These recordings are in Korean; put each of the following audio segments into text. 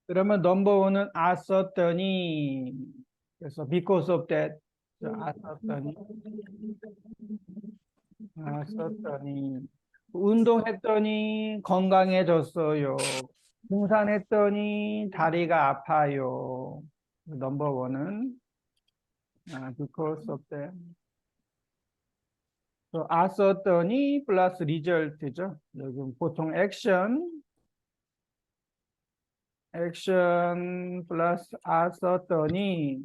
그러면 넘버원은 아 썼더니 그래서 because of that 아 썼더니 아 썼더니 운동했더니 건강해졌어요. 등산했더니 다리가 아파요. 넘버원은 because of that. 아 썼더니 플러스 리절트죠. 여기 보통 액션 플러스 아 썼더니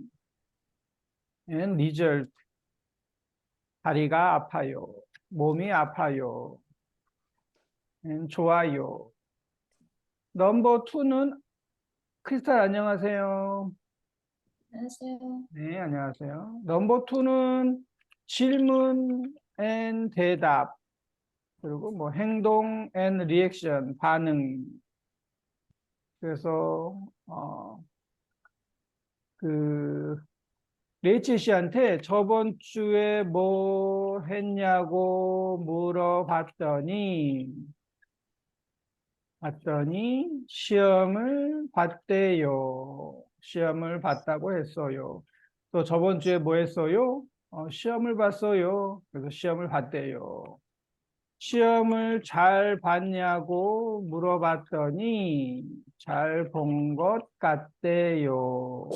and result 다리가 아파요. 몸이 아파요. and 좋아요. 넘버 투는 크리스탈 안녕하세요. 안녕하세요. 네, 안녕하세요. 넘버 투는 질문 and 대답 그리고 뭐 행동 and reaction 반응. 그래서 그 레이첼 씨한테 저번 주에 뭐 했냐고 봤더니 시험을 봤대요. 시험을 봤다고 했어요. 또 저번 주에 뭐 했어요? 시험을 봤어요. 그래서 시험을 봤대요. 시험을 잘 봤냐고 물어봤더니 잘 본 것 같대요.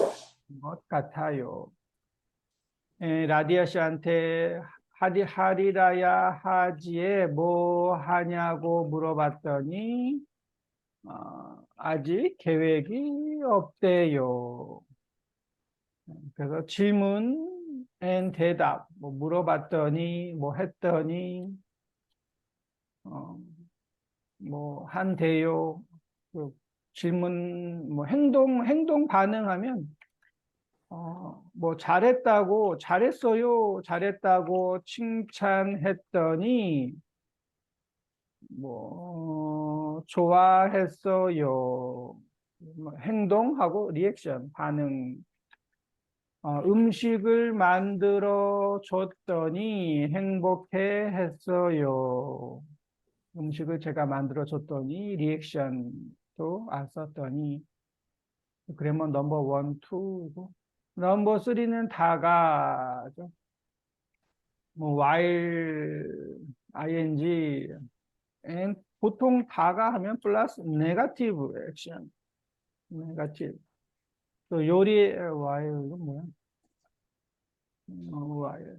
것 같아요. 라디아 씨한테 하리라야 하지에 뭐 하냐고 물어봤더니 아직 계획이 없대요. 그래서 질문 앤 대답, 뭐 물어봤더니, 뭐 했더니, 어, 뭐 한대요. 그 질문, 뭐 행동 반응하면 뭐 잘했다고 칭찬했더니 뭐 좋아했어요. 뭐 행동하고 리액션 반응. 음식을 만들어 줬더니 행복해 했어요. 음식을 제가 만들어 줬더니 리액션도 안 썼더니 그러면 넘버 원, 투고 넘버 쓰리는 다가죠. 뭐 while ing and 보통 다가 하면 플러스 네거티브 액션 네거티브 또 요리 while 이건 뭐야? while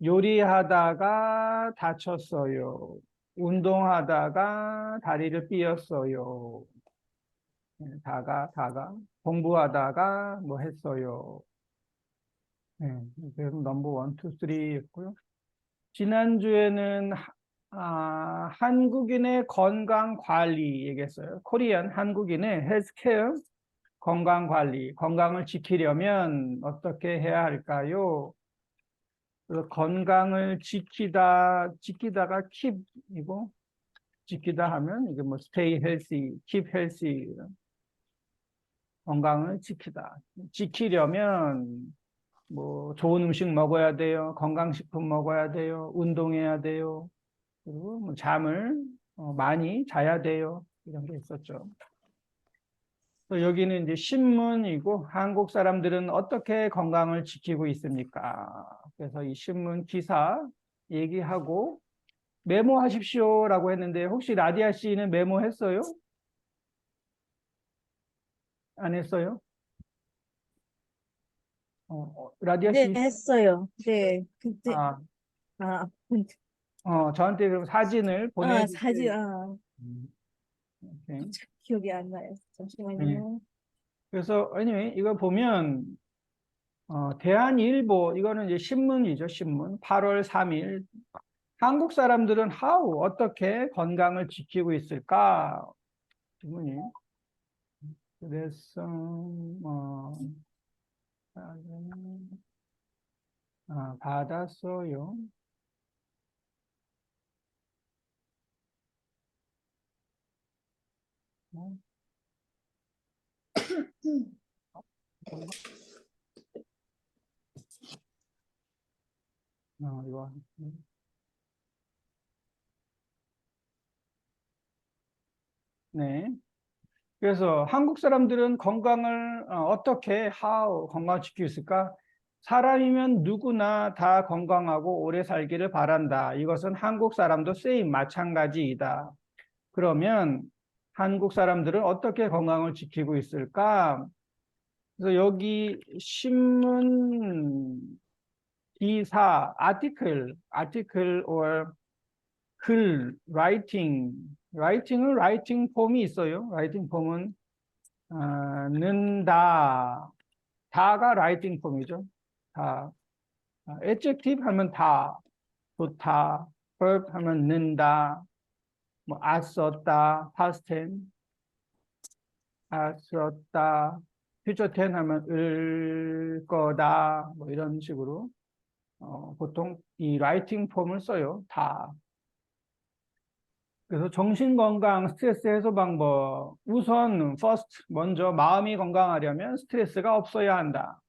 요리하다가 다쳤어요. 운동하다가 다리를 삐었어요. 다가 공부하다가 뭐 했어요. 네, 그래서 넘버 원, 투, 쓰리였고요. 지난주에는 한국인의 건강 관리 얘기했어요. 코리안 한국인의 헬스케어 건강 관리, 건강을 지키려면 어떻게 해야 할까요? 그래서 건강을 지키다가 keep이고, 지키다 하면 이게 뭐 stay healthy, keep healthy, 건강을 지키다. 지키려면 뭐 좋은 음식 먹어야 돼요. 건강식품 먹어야 돼요. 운동해야 돼요. 그리고 뭐 잠을 많이 자야 돼요. 이런 게 있었죠. 또 여기는 이제 신문이고 한국 사람들은 어떻게 건강을 지키고 있습니까? 그래서 이 신문 기사 얘기하고 메모하십시오라고 했는데 혹시 라디아 씨는 메모했어요? 안 했어요? 라디아 네, 씨, 했어요. 네. 근데, 아, 아, 저한테 그럼 사진을 사진, 보내주세요. 오케이. 기억이 안 나요. 네. 잠시만요. 그래서 anyway, 이거 보면 대한일보 이거는 이제 신문이죠, 신문. 8월 3일 한국 사람들은 어떻게 건강을 지키고 있을까? 질문이. 그래서 받았어요. 이거. 네. 그래서 한국 사람들은 건강을 어떻게 how 건강 지킬 수 있을까? 사람이면 누구나 다 건강하고 오래 살기를 바란다. 이것은 한국 사람도 same 마찬가지이다. 그러면 한국 사람들은 어떻게 건강을 지키고 있을까? 그래서 여기 신문 기사, article or 글, writing은 writing 폼이 있어요. writing 폼은 는다, 다가 writing 폼이죠. 다. adjective 하면 다, 좋다. verb 하면 는다, 뭐 썼다, past tense, 썼다. future tense 하면 을 거다, 뭐 이런 식으로 보통 이 writing 폼을 써요. 다. 그래서 정신건강 스트레스 해소 방법. 우선 first 먼저 마음이 건강하려면 스트레스가 없어야 한다.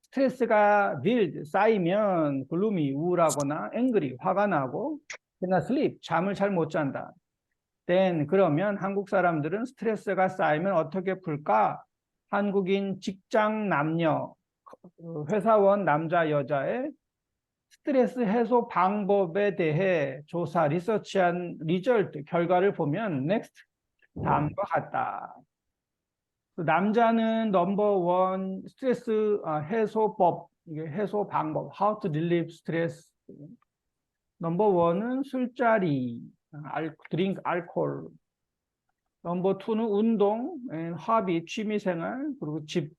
스트레스가 build 쌓이면 gloomy 우울하거나 angry 화가 나고 cannot sleep 잠을 잘 못 잔다. then 그러면 한국 사람들은 스트레스가 쌓이면 어떻게 풀까? 한국인 직장 남녀 회사원 남자 여자의 스트레스 해소 방법에 대해 조사, 리서치한 리절트, 결과를 보면 next, 다음과 같다. 남자는 넘버 1 스트레스 해소법, 이게 해소 방법, how to relieve stress. 넘버 1은 술자리, 드링크 알코올. 넘버 2는 운동, hobby, 취미생활, 그리고 집,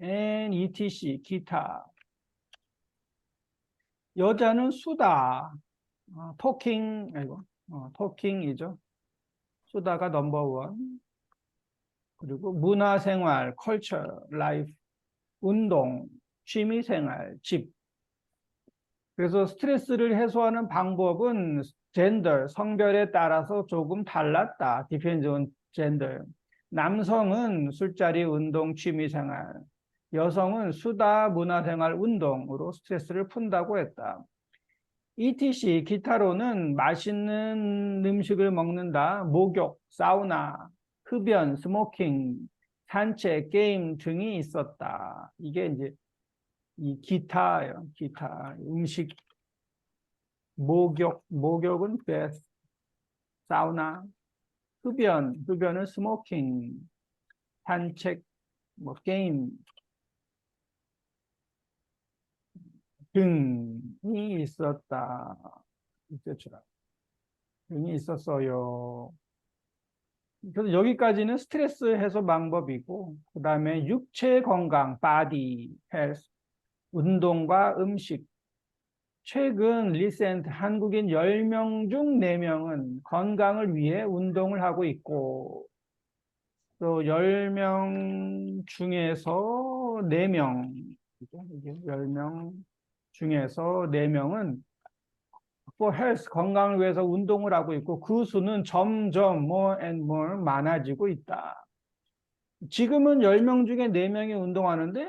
etc, 기타. 여자는 수다, 토킹, 토킹이죠. 수다가 넘버 1. 그리고 문화생활, 컬처, 라이프, 운동, 취미생활, 집. 그래서 스트레스를 해소하는 방법은 젠더, 성별에 따라서 조금 달랐다. Depends on gender. 남성은 술자리, 운동, 취미생활. 여성은 수다, 문화생활, 운동으로 스트레스를 푼다고 했다. ETC, 기타로는 맛있는 음식을 먹는다, 목욕, 사우나, 흡연, 스모킹, 산책, 게임 등이 있었다. 이게 이제 이 기타예요. 기타. 음식, 목욕은 베스, 사우나, 흡연은 스모킹, 산책, 뭐 게임 등이 있었다. 등이 있었어요. 그래서 여기까지는 스트레스 해소 방법이고, 그 다음에 육체 건강, body health, 운동과 음식. 최근 리센트 한국인 10명 중 4명은 건강을 위해 운동을 하고 있고, 또 10명 중에서 4명, 이게 10명 중에서 4명은 for health, 건강을 위해서 운동을 하고 있고, 그 수는 점점 more and more 많아지고 있다. 지금은 10명 중에 4명이 운동하는데,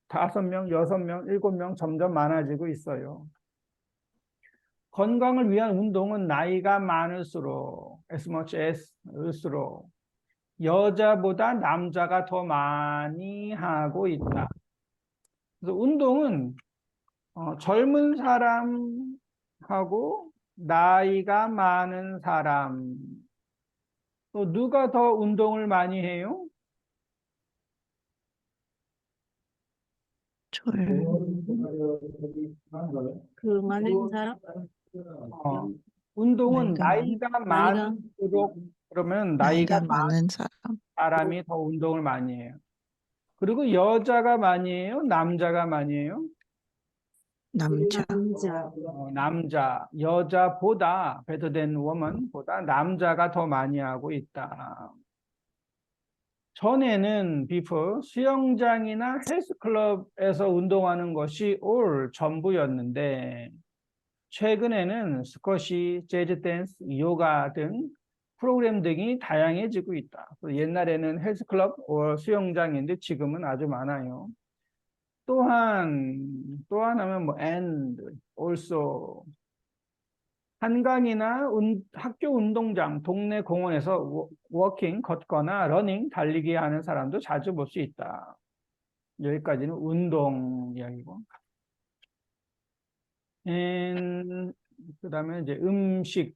5명, 6명, 7명 점점 많아지고 있어요. 건강을 위한 운동은 나이가 많을수록, as much as, 을수록, 여자보다 남자가 더 많이 하고 있다. 그래서 운동은 젊은 사람하고 나이가 많은 사람, 또 누가 더 운동을 많이 해요? 그 많은 사람? 어, 운동은 나이가 나이가 많을수록, 그러면 나이가 나이가 많은 많은 사람, 사람이 더 운동을 많이 해요. 그리고 여자가 많이 해요? 남자가 많이 해요? 남자, 남자, 여자보다, better than woman보다 남자가 더 많이 하고 있다. 전에는 before 수영장이나 헬스클럽에서 운동하는 것이 all 전부였는데, 최근에는 스쿼시, 재즈 댄스, 요가 등 프로그램 등이 다양해지고 있다. 옛날에는 헬스클럽, 수영장인데 지금은 아주 많아요. 또한 하면 and, also, 한강이나 학교 운동장, 동네 공원에서 워킹, 걷거나 러닝, 달리기 하는 사람도 자주 볼 수 있다. 여기까지는 운동 이야기고. 그다음에 이제 음식.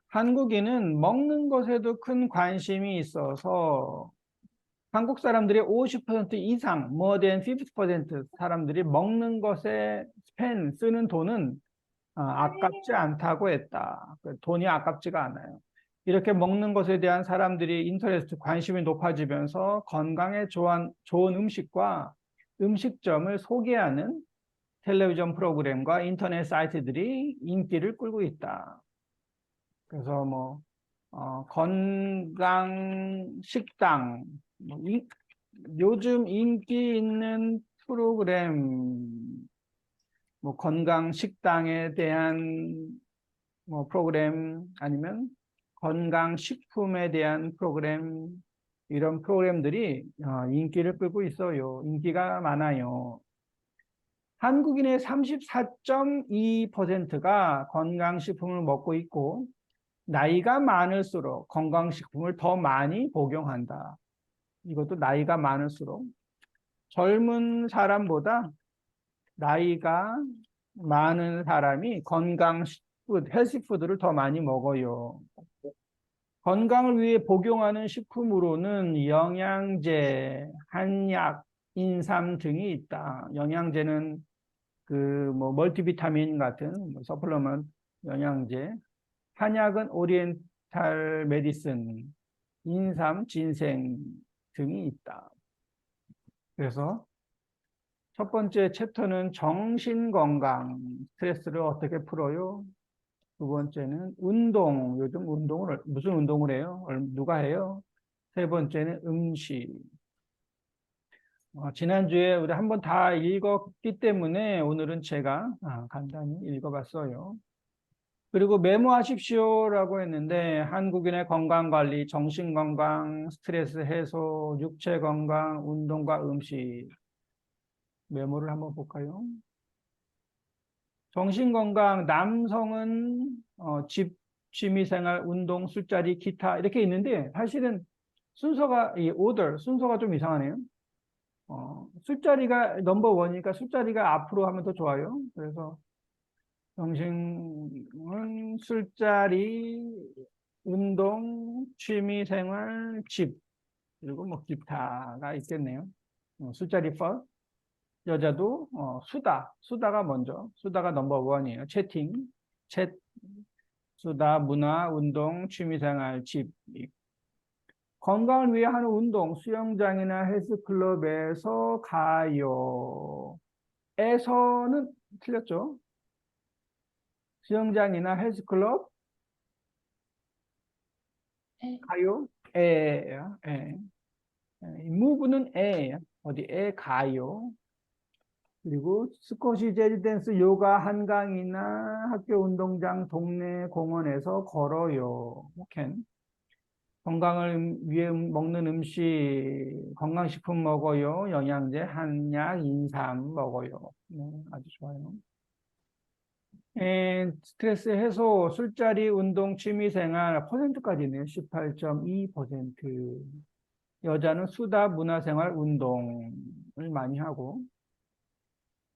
한국인은 먹는 것에도 큰 관심이 있어서 한국 사람들의 50% 이상, more than 50% 사람들이 먹는 것에 쓰는 돈은 아깝지 않다고 했다. 돈이 아깝지가 않아요. 이렇게 먹는 것에 대한 사람들이 관심이 높아지면서 건강에 좋은 음식과 음식점을 소개하는 텔레비전 프로그램과 인터넷 사이트들이 인기를 끌고 있다. 그래서 건강 식당, 요즘 인기 있는 프로그램, 건강 식당에 대한 프로그램 아니면 건강 식품에 대한 프로그램, 이런 프로그램들이 인기를 끌고 있어요. 인기가 많아요. 한국인의 34.2%가 건강식품을 먹고 있고, 나이가 많을수록 건강식품을 더 많이 복용한다. 이것도 나이가 많을수록 젊은 사람보다 나이가 많은 사람이 헬스푸드를 더 많이 먹어요. 건강을 위해 복용하는 식품으로는 영양제, 한약, 인삼 등이 있다. 영양제는 멀티비타민 같은 서플리먼트 영양제, 한약은 오리엔탈 메디슨, 인삼, 진생 등이 있다. 그래서 첫 번째 챕터는 정신건강, 스트레스를 어떻게 풀어요? 두 번째는 운동, 요즘 무슨 운동을 해요? 누가 해요? 세 번째는 음식. 지난주에 우리 한번 다 읽었기 때문에 오늘은 제가 간단히 읽어봤어요. 그리고 메모하십시오라고 했는데 한국인의 건강관리, 정신건강, 스트레스 해소, 육체건강, 운동과 음식 메모를 한번 볼까요? 정신건강, 남성은 취미생활, 운동, 술자리, 기타 이렇게 있는데 사실은 순서가 좀 이상하네요. 술자리가 넘버 원이니까 술자리가 앞으로 하면 더 좋아요. 그래서 정신은 술자리, 운동, 취미생활, 집, 그리고 기타가 있겠네요. 술자리 first. 여자도 수다가 먼저. 수다가 넘버 원이에요. 챗, 수다, 문화, 운동, 취미생활, 집. 건강을 위해 하는 운동, 수영장이나 헬스클럽에서 가요. 에서는 틀렸죠. 수영장이나 헬스클럽 가요? 에예요. 에. 무브는 에예요. 어디에 가요? 그리고 스쿼시, 재즈 댄스, 요가, 한강이나 학교 운동장, 동네 공원에서 걸어요. 캔. 건강을 위해 먹는 음식, 건강식품 먹어요. 영양제, 한약, 인삼 먹어요. 네, 아주 좋아요. 스트레스 해소, 술자리, 운동, 취미생활, 퍼센트까지네요. 18.2%. 여자는 수다, 문화생활, 운동을 많이 하고,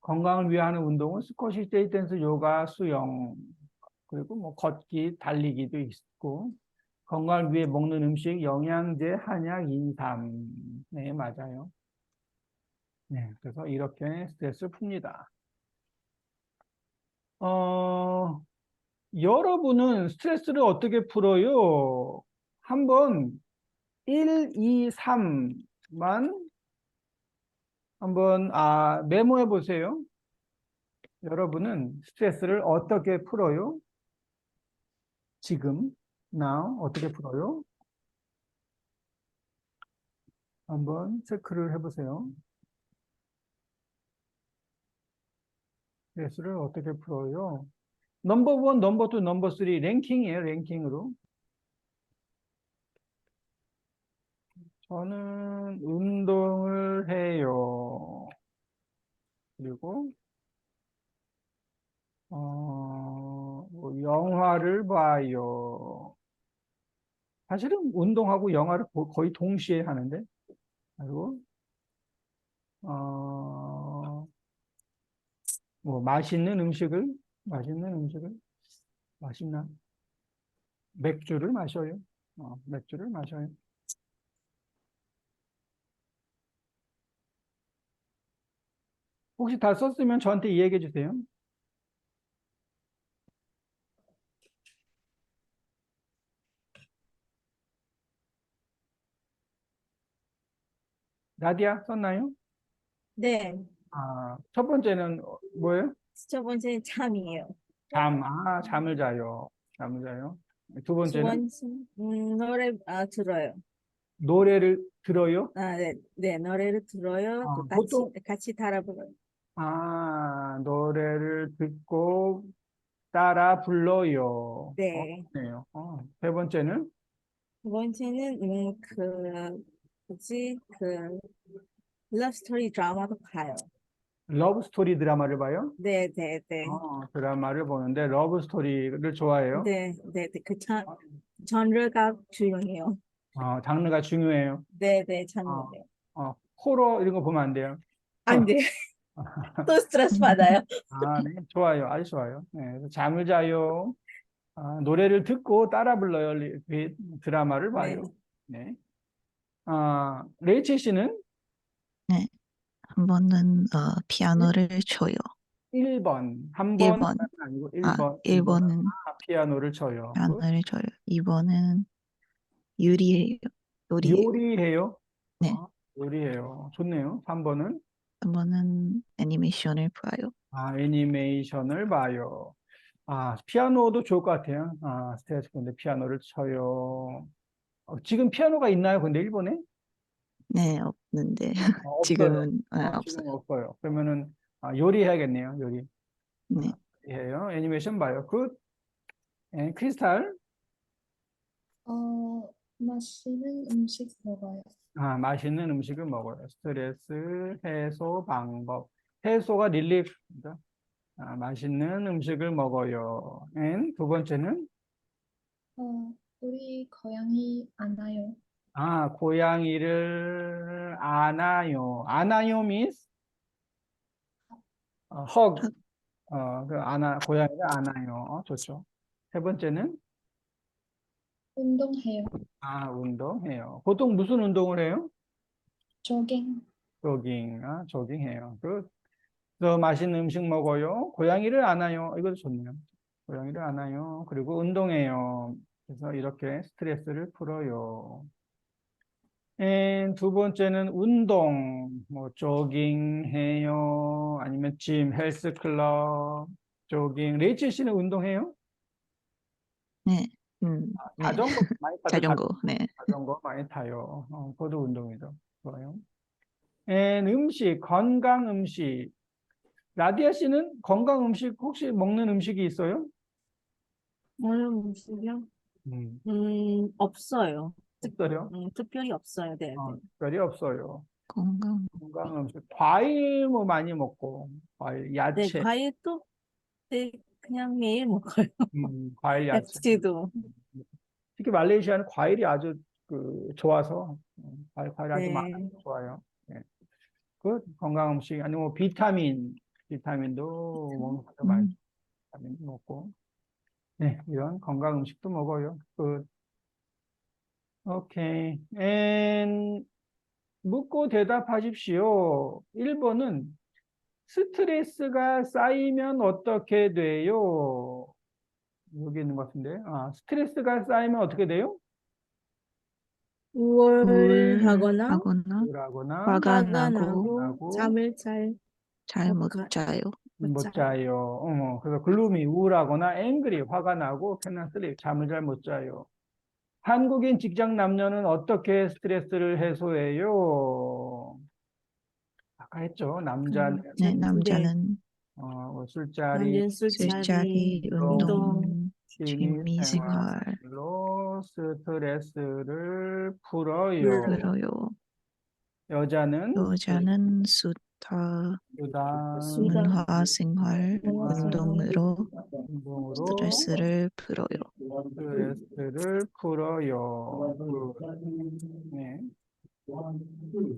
건강을 위해 하는 운동은 스쿼시, 재즈 댄스, 요가, 수영, 그리고 걷기, 달리기도 있고, 건강을 위해 먹는 음식, 영양제, 한약, 인삼. 네, 맞아요. 네, 그래서 이렇게 스트레스를 풉니다. 여러분은 스트레스를 어떻게 풀어요? 한번 1, 2, 3만 한번 메모해 보세요. 여러분은 스트레스를 어떻게 풀어요? 지금, now 어떻게 풀어요? 한번 체크를 해보세요. 스트레스를 어떻게 풀어요? 넘버 원, 넘버 투, 넘버 쓰리 랭킹이에요. 랭킹으로. 저는 운동을 해요. 그리고 영화를 봐요. 사실은 운동하고 영화를 거의 동시에 하는데. 그리고 어, 뭐 맛있는 음식을 맛있나? 맥주를 마셔요. 맥주를 마셔요. 혹시 다 썼으면 저한테 이야기해 주세요. 나디아 썼나요? 네. 첫 번째는 뭐예요? 첫 번째는 잠이에요. 잠을 자요. 잠을 자요. 두 두 번째는 번째, 노래, 들어요. 노래를 들어요. 네, 네, 노래를 들어요. 또 보통, 같이 따라 불러요. 노래를 듣고 따라 불러요. 네. 네요. 세 번째는 두 번째는, 뭐지, 러브 스토리 드라마도 봐요. 러브 스토리 드라마를 봐요. 네, 네, 네. 드라마를 보는데 러브 스토리를 좋아해요. 네, 네, 네. 장르가 중요해요. 장르가 중요해요. 네, 네, 어, 장르네. 호러 이런 거 보면 안 돼요. 안 돼. 또 스트레스 받아요. 네, 좋아요. 아주 좋아요. 네, 그래서 잠을 자요. 노래를 듣고 따라 불러요. 드라마를 네. 봐요. 네. 레이첼 씨는 네. 한 번은 피아노를 쳐요. 1번, 한 번 1번. 아니고 1번, 1번 1번은 피아노를 쳐요. 피아노를 쳐요. 2번은 요리해요. 요리해요. 요리해요. 네. 요리해요. 좋네요. 3번은 3번은 애니메이션을 봐요. 애니메이션을 봐요. 피아노도 좋을 것 같아요. 스트레스 근데 피아노를 쳐요. 지금 피아노가 있나요? 근데 일본에? 네, 없는데 없어요. 지금은 없어요. 지금 없어요. 그러면은 요리해야겠네요. 요리. 네. 해요. 애니메이션 봐요. 굿. 크리스탈. 맛있는 음식 먹어요. 맛있는 음식을 먹어요. 스트레스 해소 방법. 해소가 릴리프입니다. 맛있는 음식을 먹어요. 두 번째는 우리 고양이 안아요. 고양이를 안아요. 안아요 means hug. 고양이를 안아요. 좋죠. 세 번째는 운동해요. 운동해요. 보통 무슨 운동을 해요? 조깅. 조깅. 조깅해요. 더 맛있는 음식 먹어요. 고양이를 안아요. 이것도 좋네요. 고양이를 안아요. 그리고 운동해요. 그래서 이렇게 스트레스를 풀어요. 두 번째는 운동, 뭐 조깅해요. 아니면 헬스클럽, 조깅. 레이첼 씨는 운동해요? 네. 네. 자전거 많이 타죠? 자전거. 네. 자전거 많이 타요. 그것도 운동이죠. 좋아요. 건강 음식. 라디아 씨는 건강 음식 혹시 먹는 음식이 있어요? 오늘 음식이요? 음, 없어요. 없어요? 특별히 없어요. 네, 네. 특별히 없어요. 건강. 건강 음식. 과일 뭐 많이 먹고, 과일, 네, 야채, 과일도 네, 그냥 매일 먹어요. 과일, 야채. 야채도. 특히 말레이시아는 과일이 아주 좋아서, 과일 아주 네. 많아요. 좋아요. 예. 건강 음식, 아니면 뭐 비타민도 먹는 것도 많죠. 음, 비타민 먹고. 네, 이런 건강 음식도 먹어요. 오케이. 묻고 대답하십시오. 1번은 스트레스가 쌓이면 어떻게 돼요? 여기 있는 것 같은데. 스트레스가 쌓이면 어떻게 돼요? 우울하거나 우울하거나 우울하거나 화가 화가 나고 나고 하고 잠을 잘 잘 못 못 자요. 못 자요. 자요. 그래서 글루미 우울하거나 앵그리 화가 나고 캐나 슬립 잠을 잘 못 자요. 한국인 직장 남녀는 어떻게 스트레스를 해소해요? 아까 했죠. 남자는 네, 네. 남자는 술자리, 남자는 술자리, 술자리, 운동, 운동, 취미 취미 생활 생활로 스트레스를 풀어요. 불러요. 들어요. 여자는 여자는 숫 수다, 수다. 문화생활, 운동으로 운동으로 스트레스를 풀어요. 스트레스를 풀어요. 네.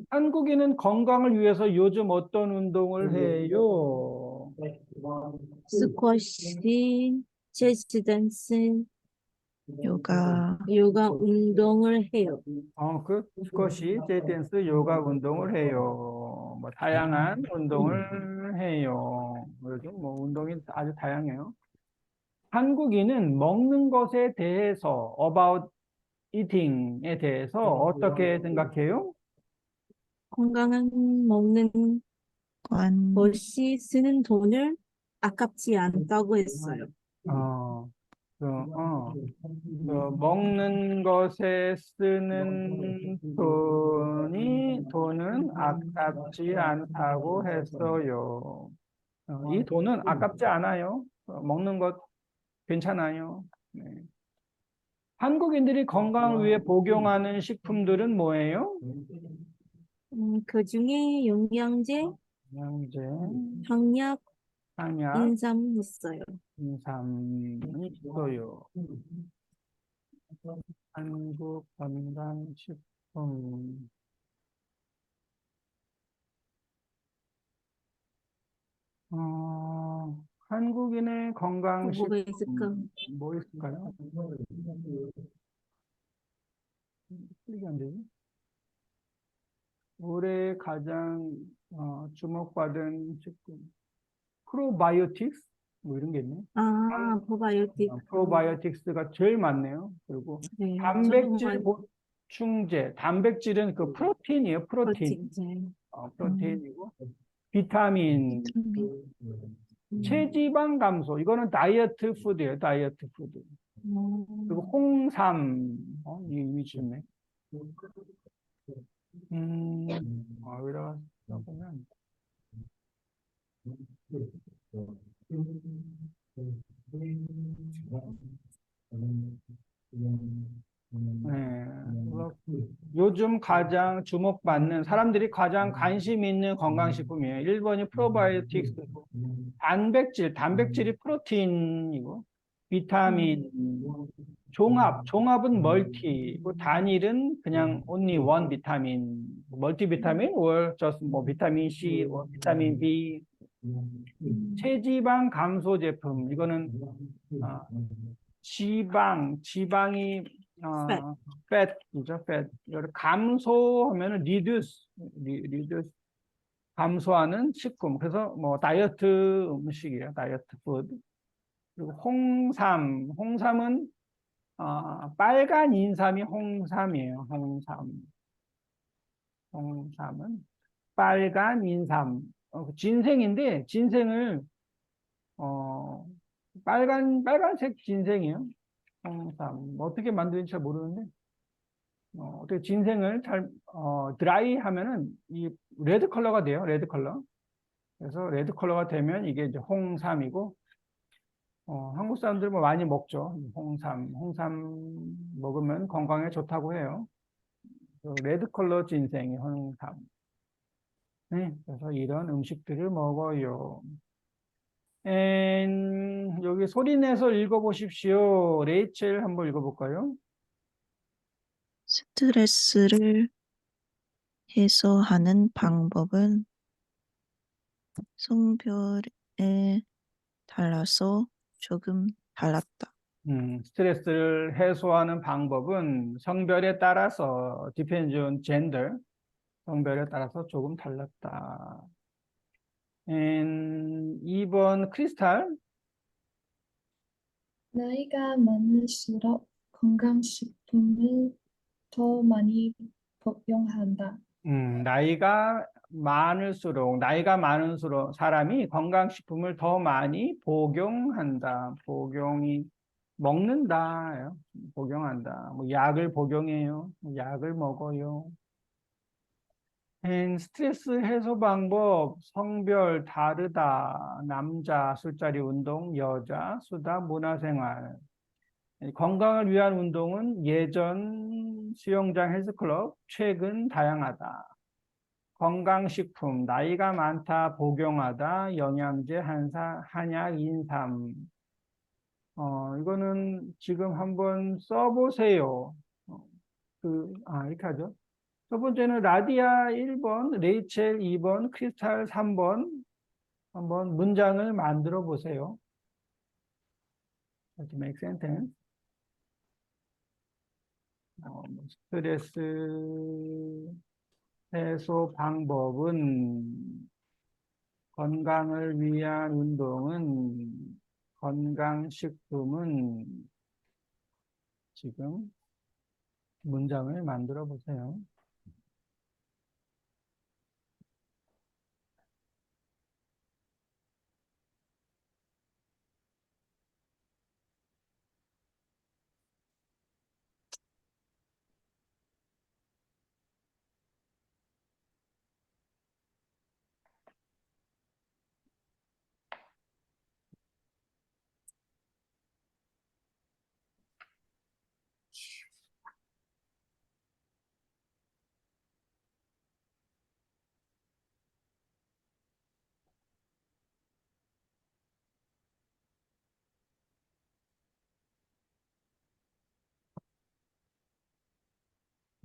한국인은 건강을 위해서 요즘 어떤 운동을 해요? 스쿼시, 재즈 댄스, 요가, 요가 운동을 해요. 그것이 재댄스 요가 운동을 해요. 뭐 다양한 운동을 해요. 요즘 뭐 운동이 아주 다양해요. 한국인은 먹는 것에 대해서 about eating에 대해서 어떻게 생각해요? 건강한 먹는 것이 쓰는 돈을 아깝지 않다고 했어요. 어, 먹는 것에 쓰는 돈은 아깝지 않다고 했어요. 이 돈은 아깝지 않아요. 먹는 것 괜찮아요. 네. 한국인들이 건강을 위해 복용하는 식품들은 뭐예요? 그 중에 영양제, 영양제, 항약, 한약, 인삼 있어요. 인삼이 있어요. 한국 건강식품. 한국인의 뭐가 있을까? 건강식품 뭐 있을까요? 이게 안 되지? 올해 가장 주목받은 식품 프로바이오틱스 뭐 이런 게 있네. 프로바이오틱. 프로바이오틱스가 제일 많네요. 그리고 네, 단백질 저도 보충제, 단백질은 그 프로틴이에요. 프로틴. 프로틴. 프로틴이고 비타민, 비타민, 체지방 감소. 이거는 다이어트 푸드예요. 다이어트 푸드. 그리고 홍삼, 이 좋네. 여기다가 써보면 네, 요즘 가장 주목받는 사람들이 가장 관심 있는 건강식품이에요. 1번이 프로바이오틱스고 단백질이 프로틴이고 비타민, 종합은 멀티, 단일은 그냥 only one 비타민, 멀티비타민, or just 뭐 비타민 C, or 비타민 B, 체지방 감소 제품, 이거는 아, 지방이 fat. fat이죠, fat. 이거를 감소하면은 reduce 감소하는 식품. 그래서 뭐 다이어트 음식이에요, 다이어트 푸드. 그리고 홍삼은 빨간 인삼이 홍삼이에요. 홍삼은 빨간 인삼. 진생인데 진생을 어, 빨간색 진생이에요. 홍삼. 어떻게 만드는지 잘 모르는데 어떻게 진생을 잘 드라이 하면은 이 레드 컬러가 돼요. 레드 컬러. 그래서 레드 컬러가 되면 이게 이제 홍삼이고 한국 사람들 뭐 많이 먹죠. 홍삼 먹으면 건강에 좋다고 해요. 레드 컬러 진생이 홍삼. 네, 그래서 이런 음식들을 먹어요. 여기 소리 내서 읽어보십시오. 레이첼 한번 읽어볼까요? 스트레스를 해소하는 방법은 성별에 따라서 조금 달랐다. 스트레스를 해소하는 방법은 성별에 따라서 depends on gender, 성별에 따라서 조금 달랐다. 2번 크리스탈. 나이가 많을수록 건강식품을 더 많이 복용한다. 나이가 많을수록 사람이 건강식품을 더 많이 복용한다. 먹는다. 복용한다. 뭐 약을 복용해요. 약을 먹어요. 스트레스 해소 방법, 성별 다르다. 남자, 술자리 운동, 여자, 수다, 문화생활. 건강을 위한 운동은 예전 수영장 헬스클럽, 최근 다양하다. 건강식품, 나이가 많다, 복용하다, 영양제, 한약, 인삼. 이거는 지금 한번 써보세요. 이렇게 하죠. 첫 번째는 라디아 1번, 레이첼 2번, 크리스탈 3번. 한번 문장을 만들어 보세요. To make sentence. 스트레스 해소 방법은 건강을 위한 운동은 건강식품은 지금 문장을 만들어 보세요.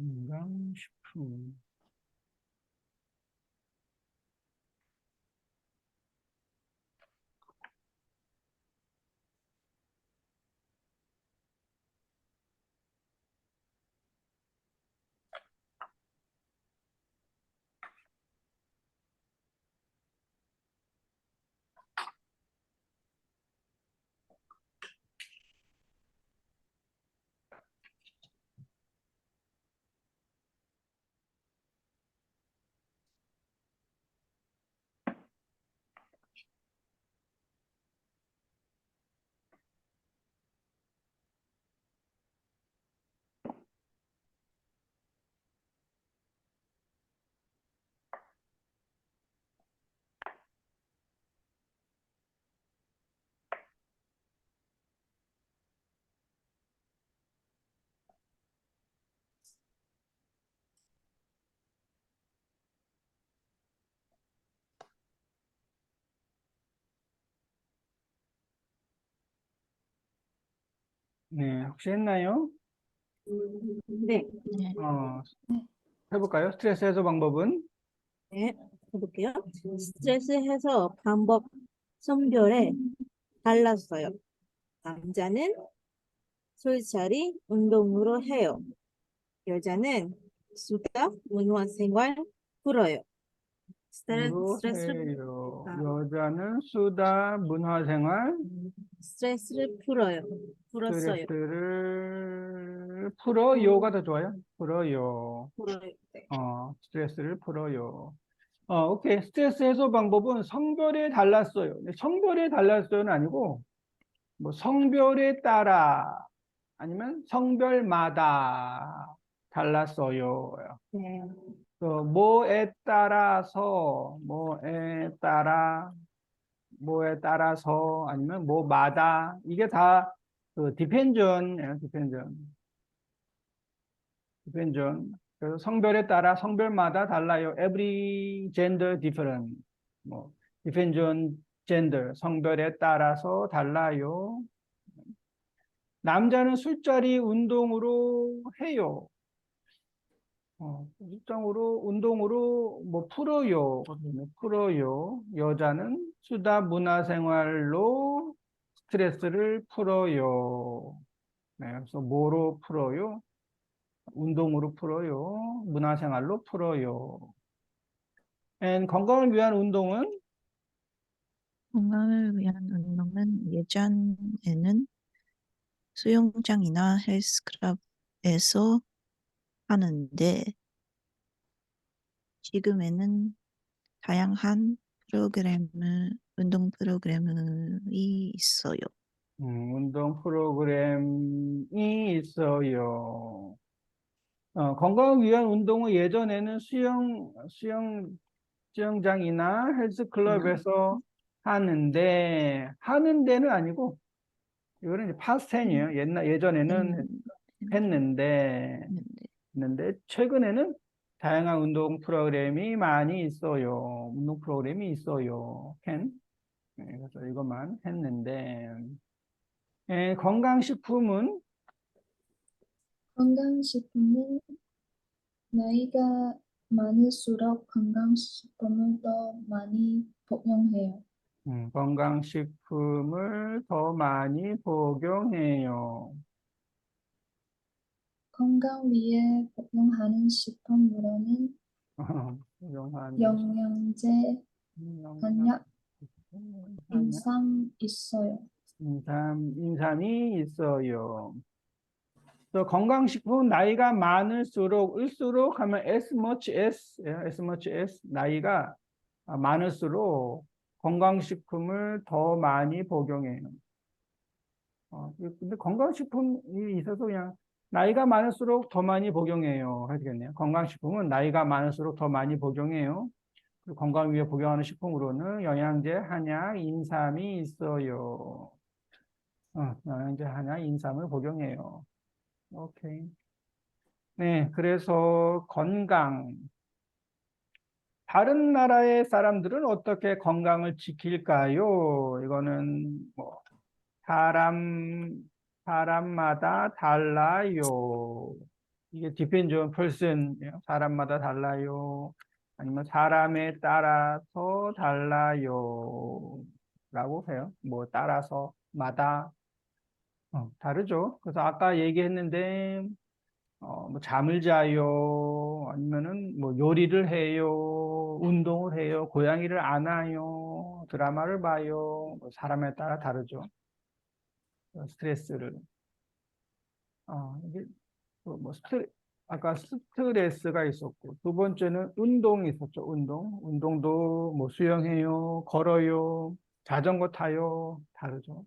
건강식품. 네, 혹시 했나요? 네, 네. 해볼까요? 스트레스 해소 방법은? 네, 해볼게요. 스트레스 해소 방법 성별에 달랐어요. 남자는 술자리 운동으로 해요. 여자는 수다 문화생활 풀어요. 으로 스트레스를 해요. 아, 여자는 수다, 문화생활, 스트레스를 풀었어요. 스트레스를 풀어요가 더 좋아요. 풀어요. 풀어요. 네. 스트레스를 풀어요. 오케이. 스트레스 해소 방법은 성별에 달랐어요. 근데 성별에 달랐어요는 아니고, 뭐 성별에 따라 아니면 성별마다 달랐어요. 네. 뭐에 따라서 아니면 뭐마다 이게 다 depends on. 그래서 성별에 따라 성별마다 달라요. Every gender different. 뭐 depends on gender. 성별에 따라서 달라요. 남자는 술자리 운동으로 해요. 운동으로 뭐 풀어요. 여자는 수다 문화생활로 스트레스를 풀어요. 네, 그래서 뭐로 풀어요? 운동으로 풀어요. 문화생활로 풀어요. 건강을 위한 운동은 건강을 위한 운동은 예전에는 수영장이나 헬스클럽에서 하는데 지금에는 다양한 운동 프로그램이 있어요. 운동 프로그램이 있어요. 건강을 위한 운동은 예전에는 수영장이나 헬스클럽에서 하는 데는 아니고, 이거는 이제 past tense이에요. 예전에는 했- 했는데, 했는데 최근에는 다양한 운동 프로그램이 많이 있어요. 운동 프로그램이 있어요. can. 네, 그래서 이것만 했는데, 건강식품은 건강식품은 나이가 많을수록 건강식품을 더 많이 복용해요. 건강식품을 더 많이 복용해요. 건강 위해 복용하는 식품으로는 복용하는 영양제, 한약, 인삼 있어요. 인삼이 있어요. 또 건강식품 나이가 많을수록 을수록 하면 as much as as much as 나이가 많을수록 건강식품을 더 많이 복용해요. 근데 건강식품이 있어서 그냥 나이가 많을수록 더 많이 복용해요. 해야 되겠네요. 건강식품은 나이가 많을수록 더 많이 복용해요. 그리고 건강 위해 복용하는 식품으로는 영양제, 한약, 인삼이 있어요. 영양제, 한약, 인삼을 복용해요. 오케이. 네, 그래서 건강. 다른 나라의 사람들은 어떻게 건강을 지킬까요? 이거는 뭐 사람마다 달라요. 이게 depends on person. 사람마다 달라요. 아니면 사람에 따라서 달라요. 라고 해요. 뭐 따라서마다 다르죠. 그래서 아까 얘기했는데 뭐 잠을 자요. 아니면은 뭐 요리를 해요. 운동을 해요. 고양이를 안아요. 드라마를 봐요. 뭐 사람에 따라 다르죠. 스트레스를. 이게 뭐 아까 스트레스가 있었고, 두 번째는 운동이 있었죠. 운동도 뭐 수영해요. 걸어요. 자전거 타요. 다르죠.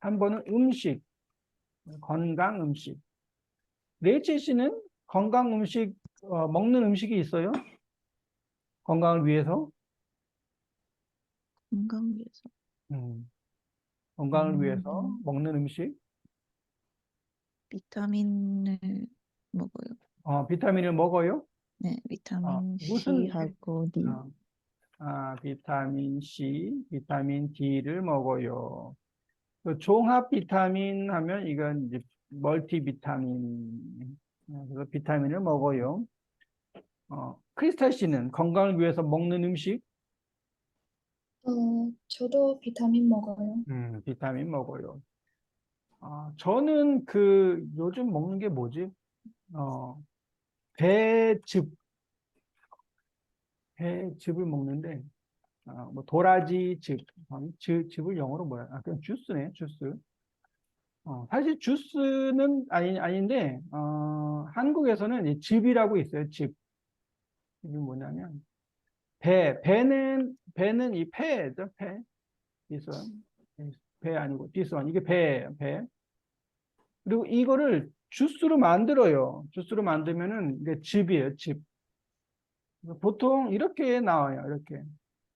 한 번은 음식. 건강 음식. 레이첼 씨는 건강 음식, 먹는 음식이 있어요? 건강을 위해서? 건강 위해서. 건강을 위해서 먹는 음식? 비타민을 먹어요. 비타민을 먹어요? 네, 비타민 무슨, C하고 D. 비타민 C, 비타민 D를 먹어요. 그 종합 비타민 하면 이건 이제 멀티비타민. 그래서 비타민을 먹어요. 크리스탈 씨는 건강을 위해서 먹는 음식? 저도 비타민 먹어요. 비타민 먹어요. 저는 그 요즘 먹는 게 뭐지? 배즙, 배즙을 먹는데, 뭐 도라지즙, 즙을 영어로 뭐야? 그냥 주스네, 주스. 사실 주스는 아닌데, 한국에서는 이 즙이라고 있어요, 즙. 이게 뭐냐면, 배는 이 폐죠, 폐. this one. 배 아니고, this one. 이게 배. 그리고 이거를 주스로 만들어요. 주스로 만들면은 이게 즙이에요, 즙. 보통 이렇게 나와요, 이렇게.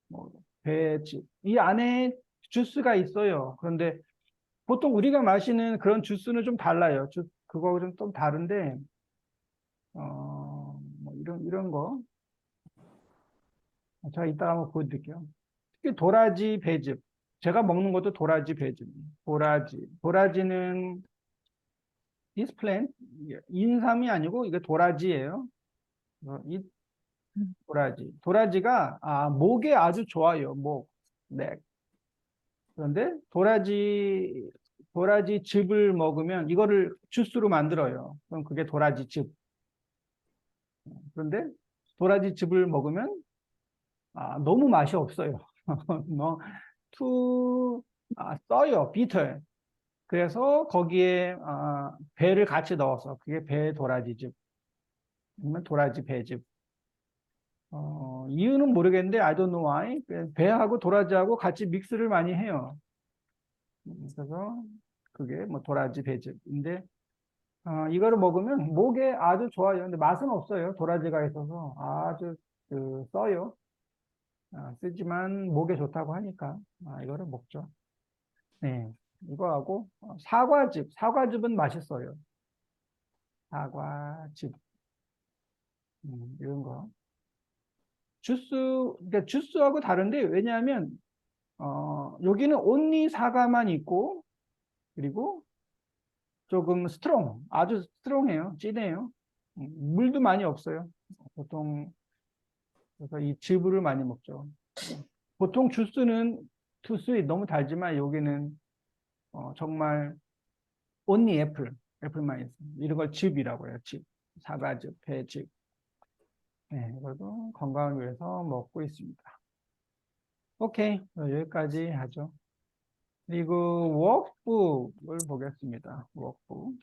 뭐, 배즙. 이 안에 주스가 있어요. 그런데 보통 우리가 마시는 그런 주스는 좀 달라요. 그거는 좀 다른데, 뭐 이런 거. 제가 이따가 한번 보여드릴게요. 특히 도라지 배즙. 제가 먹는 것도 도라지 배즙. 도라지는 디스플랜, 인삼이 아니고 이게 도라지예요. 이 음, 도라지가 목에 아주 좋아요. 목, 넥. 그런데 도라지 즙을 먹으면 이거를 주스로 만들어요. 그럼 그게 도라지 즙. 그런데 도라지 즙을 먹으면 너무 맛이 없어요. 뭐, 써요. 비터요. 그래서 거기에 배를 같이 넣어서 그게 배 도라지 즙. 아니면 도라지 배즙. 이유는 모르겠는데 I don't know why. 배하고 도라지하고 같이 믹스를 많이 해요. 그래서 그게 뭐 도라지 배즙인데 이거를 먹으면 목에 아주 좋아요. 근데 맛은 없어요. 도라지가 있어서 아주 써요. 쓰지만 목에 좋다고 하니까 이거를 먹죠. 네, 이거하고 사과즙은 맛있어요. 사과즙. 이런 거. 주스, 그러니까 주스하고 다른데, 왜냐하면, 여기는 온리 사과만 있고, 그리고 조금 아주 스트롱해요. 진해요. 물도 많이 없어요. 보통, 그래서 이 즙을 많이 먹죠. 보통 주스는 투스윗 너무 달지만 여기는 정말 온리 애플만 있어요. 이런 걸 즙이라고 해요. 즙, 사과즙, 배즙. 네, 이것도 건강을 위해서 먹고 있습니다. 오케이, 여기까지 하죠. 그리고 워크북을 보겠습니다. 워크북.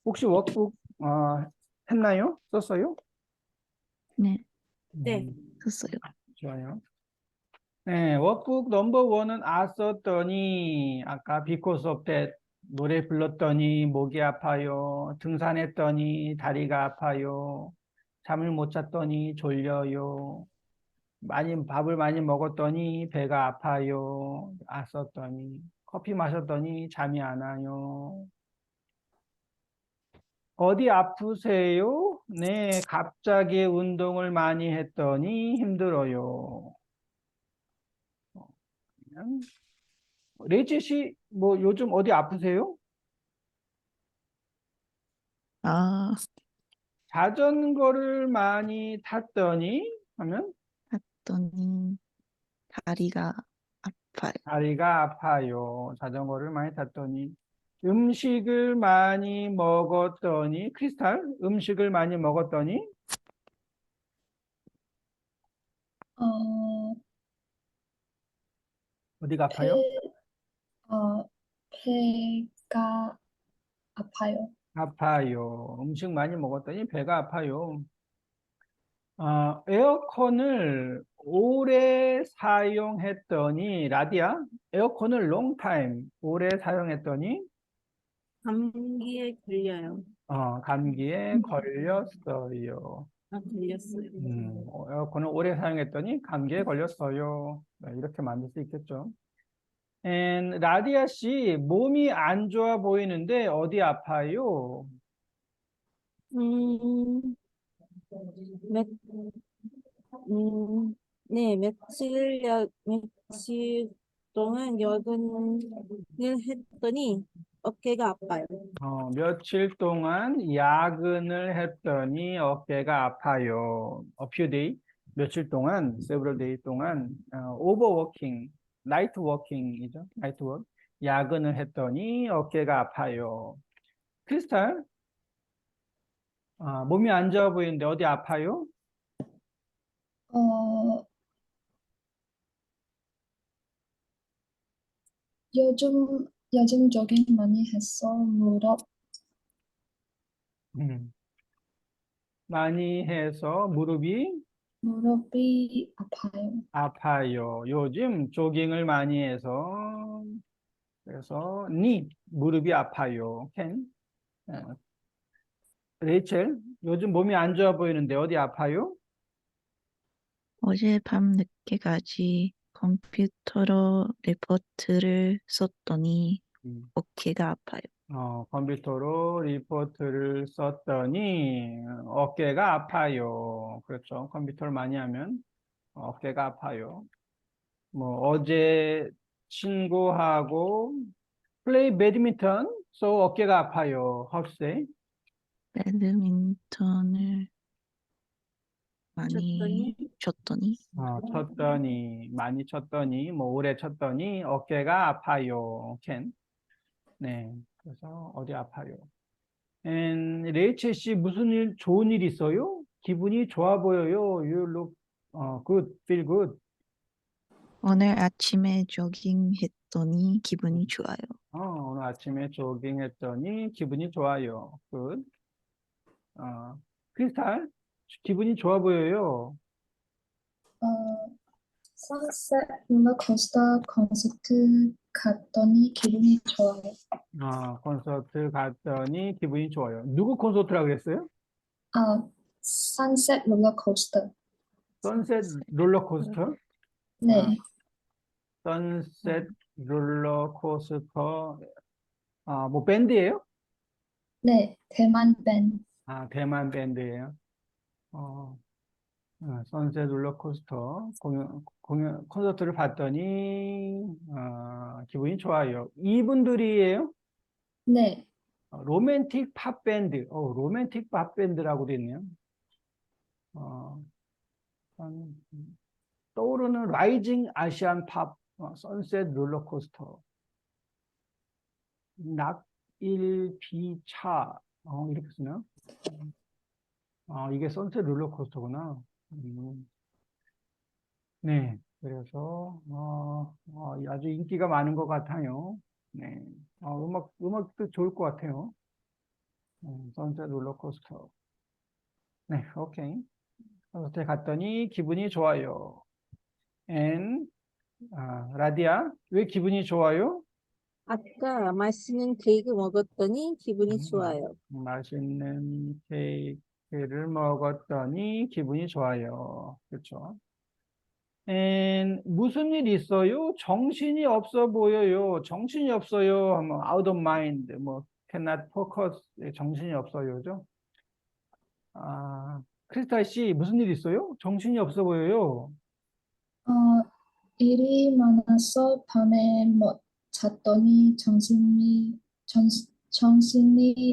혹시 워크북 했나요? 썼어요? 네, 네. 썼어요. 좋아요. 네, 워크북 넘버 원은 썼더니 아까 because of that 노래 불렀더니 목이 아파요. 등산했더니 다리가 아파요. 잠을 못 잤더니 졸려요. 밥을 많이 먹었더니 배가 아파요. 썼더니 커피 마셨더니 잠이 안 와요. 어디 아프세요? 네, 갑자기 운동을 많이 했더니 힘들어요. 그냥 레이치 씨, 뭐 요즘 어디 아프세요? 아, 자전거를 많이 탔더니 하면 했더니 다리가 아파요. 다리가 아파요. 자전거를 많이 탔더니 음식을 많이 먹었더니 크리스탈 음식을 많이 먹었더니 어, 어디가 폐, 아파요? 배가 아파요. 아파요. 음식 많이 먹었더니 배가 아파요. 에어컨을 오래 사용했더니 라디아 에어컨을 long time 오래 사용했더니 감기에 걸려요. 감기에 걸렸어요. 걸렸어요. 에어컨을 오래 사용했더니 감기에 걸렸어요. 네, 이렇게 만들 수 있겠죠. 라디아 씨, 몸이 안 좋아 보이는데 어디 아파요? 음, 몇, 네, 며칠 동안 야근을 했더니 어깨가 아파요. 며칠 동안 야근을 했더니 어깨가 아파요. A few day, 며칠 동안, several day 동안, overworking, night working이죠. night work. 야근을 했더니 어깨가 아파요. 크리스탈, 몸이 안 좋아 보이는데 어디 아파요? 어, 요즘 조깅 많이 해서 음, 많이 해서 무릎이 아파요. 아파요. 요즘 조깅을 많이 해서, 그래서, 무릎이 아파요. 레이첼, 요즘 몸이 안 좋아 보이는데 어디 아파요? 어젯밤 늦게까지 컴퓨터로 리포트를 썼더니 음. 어깨가 아파요. 컴퓨터로 리포트를 썼더니 어깨가 아파요. 그렇죠. 컴퓨터를 많이 하면 어깨가 아파요. 뭐 어제 친구하고 플레이 배드민턴, so 어깨가 아파요. How to say? 배드민턴을 많이 쳤더니 쳤더니 많이 쳤더니, 뭐 오래 쳤더니 어깨가 아파요. 네. 그래서 어디 아파요. 레이첼 씨 무슨 좋은 일 있어요? 기분이 좋아 보여요. You look good, feel good. 오늘 아침에 조깅했더니 기분이 좋아요. 오늘 아침에 조깅했더니 기분이 좋아요. good. 크리스탈, 기분이 좋아 보여요. 어, 선셋 롤러코스터 콘서트 갔더니 기분이 좋아요. 콘서트 갔더니 기분이 좋아요. 누구 콘서트라고 그랬어요? 선셋 롤러코스터. 선셋 롤러코스터? 네, 선셋 롤러코스터. 뭐 밴드예요? 네, 대만 밴드. 대만 밴드예요. 선셋 롤러코스터 콘서트를 봤더니 기분이 좋아요. 이분들이에요? 네. 로맨틱 팝밴드. 로맨틱 팝밴드라고 돼 있네요. 음, 떠오르는 라이징 아시안 팝 선셋 롤러코스터. 낙일비차 이렇게 쓰나? 이게 선셋 롤러코스터구나. 네, 그래서 아주 인기가 많은 것 같아요. 네, 음악도 좋을 것 같아요. 선셋 롤러코스터. 네, 오케이. 콘서트에 갔더니 기분이 좋아요. And 라디아, 왜 기분이 좋아요? 아까 맛있는 케이크 먹었더니 기분이 좋아요. 맛있는 케이크를 먹었더니 기분이 좋아요. 그렇죠? And 무슨 일 있어요? 정신이 없어 보여요. 정신이 없어요. 하면 out of mind, 뭐 cannot focus, 정신이 없어요죠. 크리스탈 씨 무슨 일 있어요? 정신이 없어 보여요. 어, 일이 많아서 밤에 못 잤더니 정신이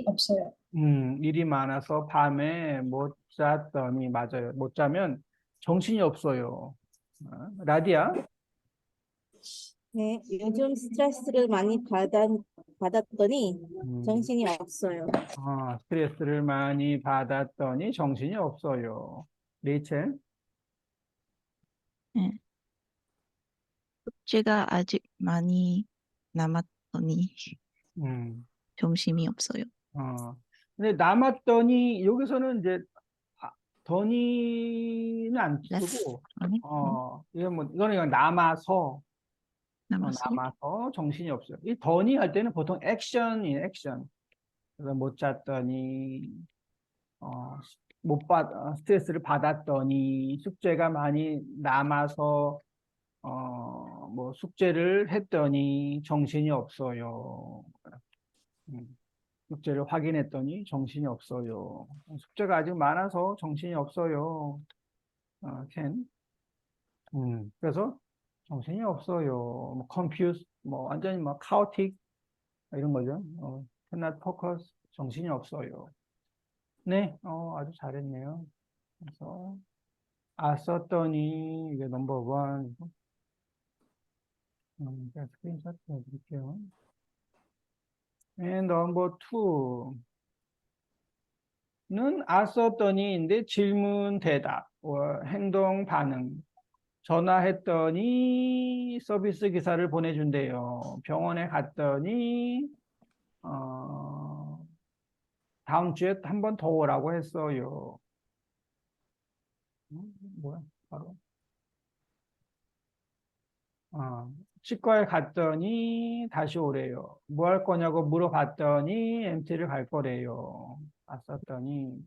없어요. 일이 많아서 밤에 못 잤더니, 맞아요. 못 자면 정신이 없어요. 라디아, 네, 요즘 스트레스를 많이 받았더니 음, 정신이 없어요. 스트레스를 많이 받았더니 정신이 없어요. 레이첼, 네. 숙제가 아직 많이 남았더니 음, 정신이 없어요. 근데 남았더니 여기서는 이제 더니는 안 less 쓰고, 아니 이거는 그냥 남아서, 남았어요. 남아서 정신이 없어요. 이 더니 할 때는 보통 액션이에요, 액션. 그래서 못 잤더니, 스트레스를 받았더니, 숙제가 많이 남아서, 뭐, 숙제를 했더니 정신이 없어요. 숙제를 확인했더니 정신이 없어요. 숙제가 아직 많아서 정신이 없어요. 캔. 그래서 정신이 없어요. 뭐, confused, 뭐, 완전히 뭐, chaotic, 이런 거죠. cannot focus, 정신이 없어요. 네, 아주 잘했네요. 그래서, 썼더니, 이게 넘버 원. 제가 스크린샷 해드릴게요. And 넘버 투는 썼더니인데 질문, 대답, 행동, 반응. 전화했더니 서비스 기사를 보내준대요. 병원에 갔더니, 다음 주에 한 번 더 오라고 했어요. 뭐야, 바로. 치과에 갔더니 다시 오래요. 뭐 할 거냐고 물어봤더니 MT를 갈 거래요. 썼더니.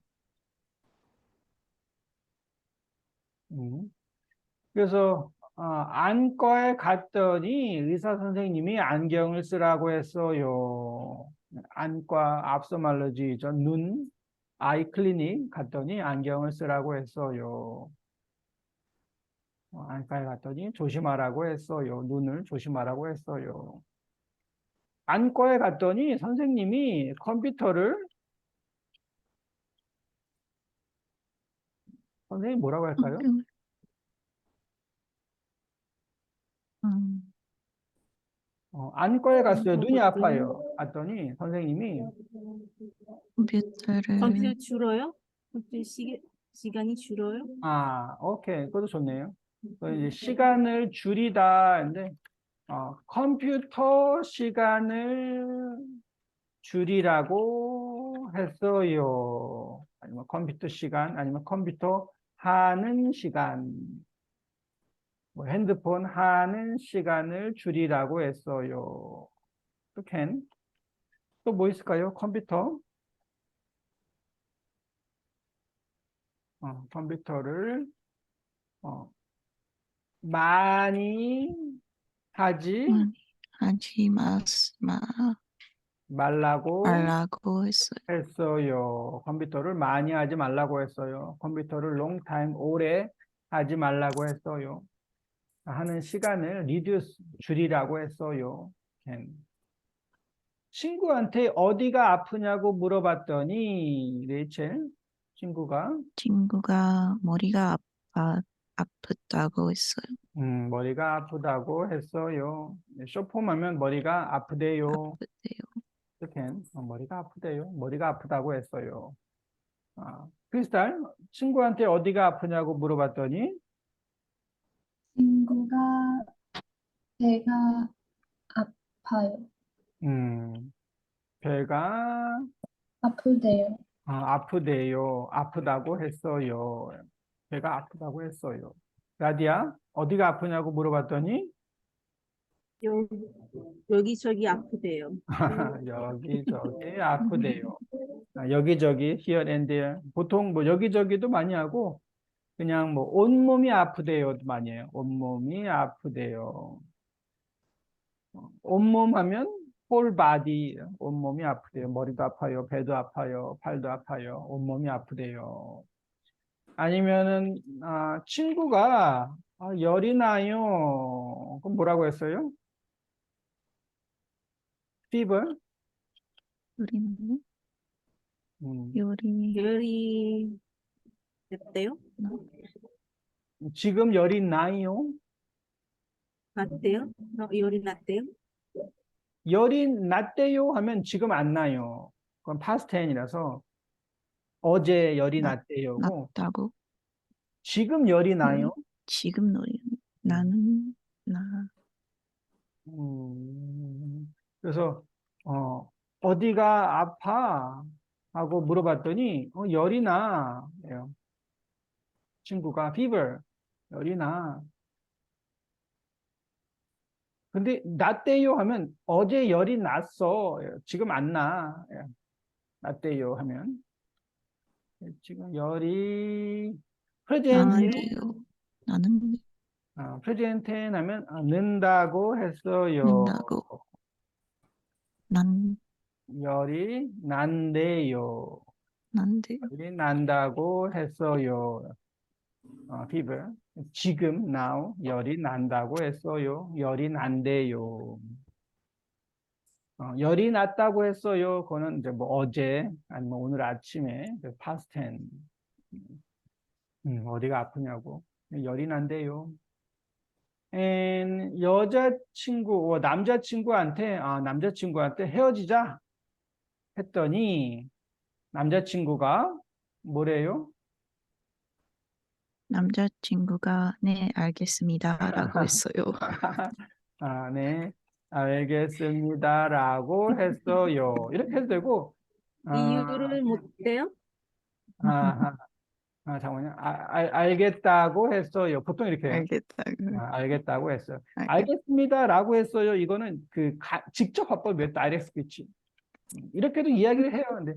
음. 그래서 안과에 갔더니 의사 선생님이 안경을 쓰라고 했어요. 안과 앞서말로지죠. 눈 아이 클리닉 갔더니 안경을 쓰라고 했어요. 안과에 갔더니 조심하라고 했어요. 눈을 조심하라고 했어요. 안과에 갔더니 선생님이 선생님 뭐라고 할까요? 음, 안과에 갔어요. 눈이 아파요. 갔더니 선생님이 컴퓨터를 컴퓨터 줄어요? 시간이 줄어요? 오케이. 그것도 좋네요. 이제 시간을 줄이다. 근데 컴퓨터 시간을 줄이라고 했어요. 아니면 컴퓨터 시간, 아니면 컴퓨터 하는 시간, 뭐 핸드폰 하는 시간을 줄이라고 했어요. 또 can. 또 뭐 있을까요? 컴퓨터를 어, 많이 하지 많이 하지 마. 말라고 말라고 했어요. 했어요. 컴퓨터를 많이 하지 말라고 했어요. 컴퓨터를 long time, 오래 하지 말라고 했어요. 하는 시간을 reduce, 줄이라고 했어요. can. 친구한테 어디가 아프냐고 물어봤더니, 레이첼, 친구가, 친구가 머리가 아프다고 했어요. 머리가 아프다고 했어요. 쇼폼하면 머리가 아프대요. 아프대요. can. 머리가 아프대요. 머리가 아프다고 했어요. 크리스탈, 친구한테 어디가 아프냐고 물어봤더니, 친구가 배가 아파요. 음, 배가 아프대요. 아프대요. 아프다고 했어요. 배가 아프다고 했어요. 라디아, 어디가 아프냐고 물어봤더니, 여, 여기저기 아프대요. 여기저기 아프대요. 여기저기, here and there. 보통 뭐 여기저기도 많이 하고, 그냥 뭐 온몸이 아프대요도 많이 해요. 온몸이 아프대요. 온몸 하면 whole body, 온몸이 아프대요. 머리도 아파요, 배도 아파요, 팔도 아파요, 온몸이 아프대요. 아니면은 친구가 열이 나요. 그럼 뭐라고 했어요? fever? 요리는 음, 요리 열이 됐대요? 지금 열이 나요? 났대요? 열이 났대요? 열이 났대요 하면 지금 안 나요. 그건 past tense이라서 어제 열이 났- 났대요고 났다고 지금 열이 나요? 요리 지금 요리 나는 나 그래서 어디가 아파? 하고 물어봤더니 열이 나. 예요. 친구가 fever, 열이 나. 근데 났대요 하면 어제 열이 났어. 예, 지금 안 나. 예, 났대요 하면 지금 열이 프레젠트 나는데요. 나는 프레젠트 하면 는다고 했어요. 는다고 난 열이 난대요. 난데요. 열이 난다고 했어요. fever. 지금 now 열이 난다고 했어요. 열이 난대요. 열이 났다고 했어요. 그거는 이제 뭐 어제 아니면 오늘 아침에 past tense. 어디가 아프냐고. 열이 난대요. 여자친구, 남자친구한테 헤어지자 했더니 남자친구가 뭐래요? 남자친구가 네 알겠습니다라고 했어요. 네, 알겠습니다라고 했어요. 이렇게 해도 되고, 이유를 묻대요? 아, 잠깐만요. 알겠다고 했어요. 보통 이렇게 해요. 알겠다고. 알겠다고 했어요. 알겠- 알겠습니다라고 했어요. 이거는 직접 화법이에요. direct speech. 이렇게도 이야기를 해요. 근데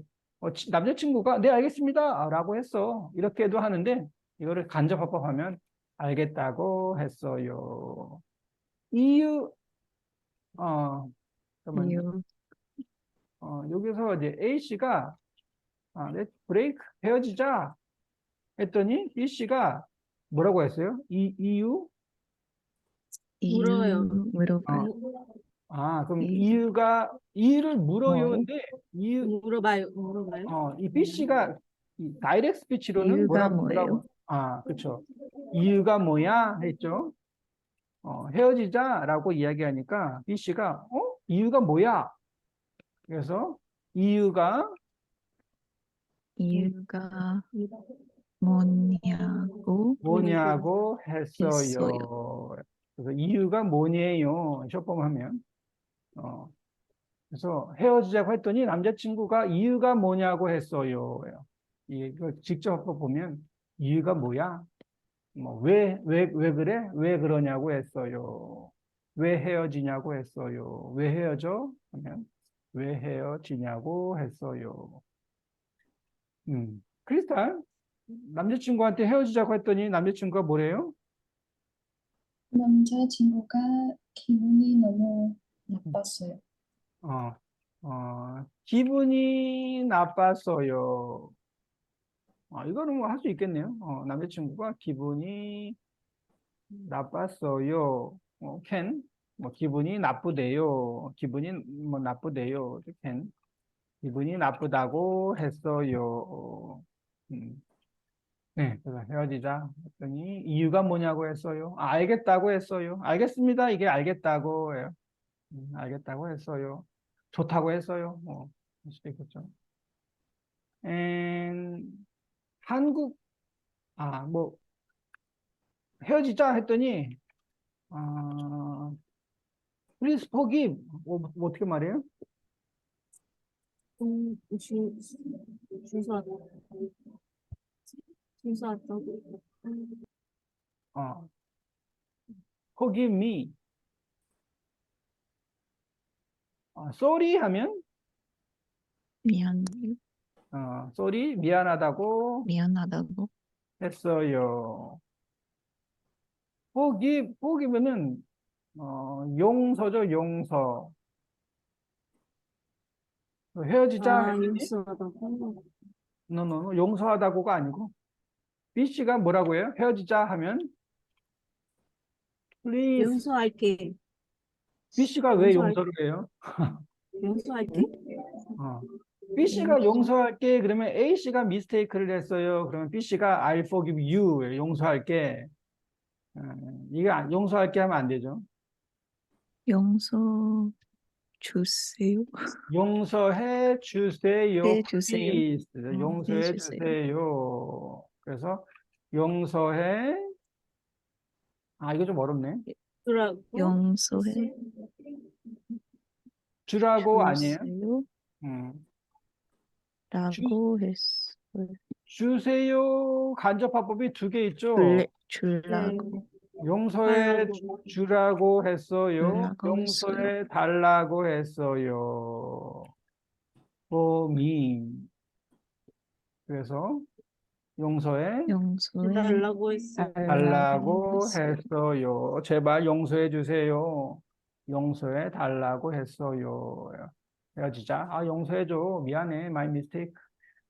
남자친구가 네 알겠습니다라고 했어. 이렇게도 하는데 이거를 간접 화법하면 알겠다고 했어요. 이유 잠깐만요. 이유 여기서 이제 A 씨가 let's break 헤어지자 했더니 B 씨가 뭐라고 했어요? 이유? 물어요. 물어봐요. 그럼 이유. 이유를 물어요. 뭐? 근데 물어봐요. 이 B 씨가 이 다이렉트 스피치로는 이유가 뭐예요? 그렇죠. 이유가 뭐야? 했죠. 헤어지자라고 이야기하니까 B 씨가 이유가 뭐야? 그래서 이유가 뭐냐고 했어요. 그래서 이유가 뭐냐요? 쇼폼하면 그래서 헤어지자고 했더니 남자친구가 이유가 뭐냐고 했어요. 이거 직접 보면 이유가 뭐야? 왜 그래? 왜 그러냐고 했어요. 왜 헤어지냐고 했어요. 왜 헤어져? 하면 왜 헤어지냐고 했어요. 크리스탈, 남자친구한테 헤어지자고 했더니 남자친구가 뭐래요? 남자친구가 기분이 너무 나빴어요. 기분이 나빴어요. 이거는 뭐 할 수 있겠네요. 남자친구가 기분이 나빴어요. can. 뭐 기분이 나쁘대요. 기분이 뭐 나쁘대요. can. 기분이 나쁘다고 했어요. 음. 네, 그래서 헤어지자 했더니 이유가 뭐냐고 했어요. 알겠다고 했어요. 알겠습니다. 이게 알겠다고예요. 알겠다고 했어요. 좋다고 했어요. 할 수도 있겠죠. And 한국 뭐 헤어지자 했더니 please forgive. 뭐 어떻게 말해요? 주 주소 주소하다고. 어, forgive me. sorry 하면 미안해요. sorry 미안하다고 미안하다고. 했어요. forgive는 용서죠, 용서. 헤어지자 했더니 용서하다고. no, 용서하다고가 아니고 B 씨가 뭐라고 해요? 헤어지자 하면 please. 용서할게. B 씨가 왜 용서할- 용서를 해요? 용서할게. 어. B 씨가 용서할게 그러면 A 씨가 미스테이크를 했어요. 그러면 B 씨가 I forgive you 용서할게. 이게 용서할게 하면 안 되죠. 용서 주세요. 용서해 주세요. 해 주세요. please. 해 용서해 주세요. 주세요. 그래서 용서해. 이거 좀 어렵네. 주라고. 용서해 주라고 아니에요? 주세요. 음. 라고 했어요. 주세요. 간접화법이 두 개 있죠. 줄라고. 용서해 달라고. 주라고 했어요. 주라고 용서해 달라고 했어요. for me. 그래서 용서해 용서해 달라고 했어. 달라고 했어요. 했어요. 제발 용서해 주세요. 용서해 달라고 했어요. 헤어지자. 용서해 줘. 미안해. My mistake.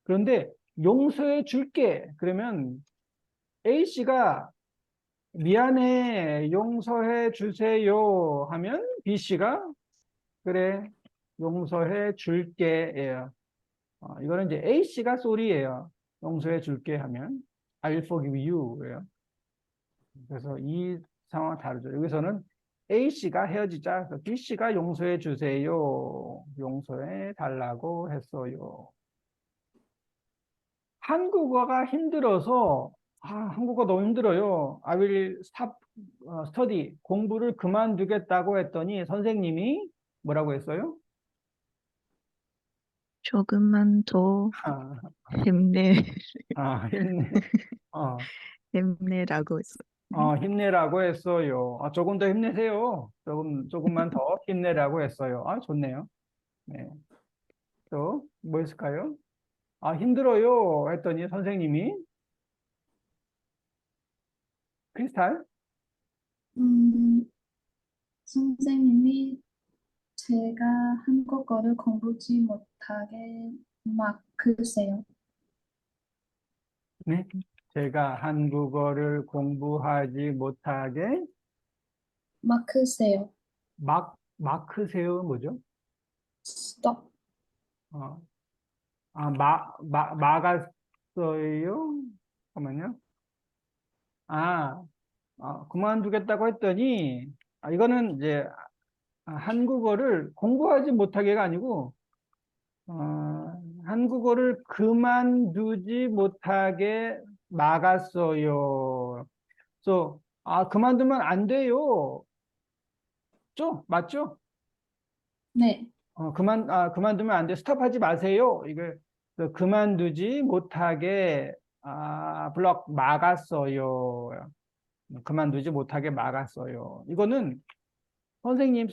그런데 용서해 줄게. 그러면 A 씨가 미안해. 용서해 주세요. 하면 B 씨가 그래. 용서해 줄게예요. 이거는 이제 A 씨가 sorry예요. 용서해 줄게 하면 I'll forgive you예요. 그래서 이 상황은 다르죠. 여기서는 A 씨가 헤어지자. 그래서 B 씨가 용서해 주세요. 용서해 달라고 했어요. 한국어가 힘들어서 한국어 너무 힘들어요. I will stop study. 공부를 그만두겠다고 했더니 선생님이 뭐라고 했어요? 조금만 더 아, 힘내 힘내. 힘내라고 했어요. 힘내라고 했어요. 조금 더 힘내세요. 조금만 더 힘내라고 했어요. 좋네요. 네. 또, 뭐 있을까요? 힘들어요. 했더니 선생님이, 크리스탈? 선생님이 제가 한국어를 공부지 못하게 막으세요. 네. 제가 한국어를 공부하지 못하게 막으세요. 마크세요. 뭐죠? Stop. 어, 막았어요? 잠깐만요. 그만두겠다고 했더니, 이거는 이제 한국어를 공부하지 못하게가 아니고, 한국어를 그만두지 못하게 막았어요. 그래서, 그만두면 안 돼요. 맞죠? 네. 그만두면 안 돼. 스톱하지 마세요. 이걸 그만두지 못하게, 막았어요. 그만두지 못하게 막았어요. 이거는 선생님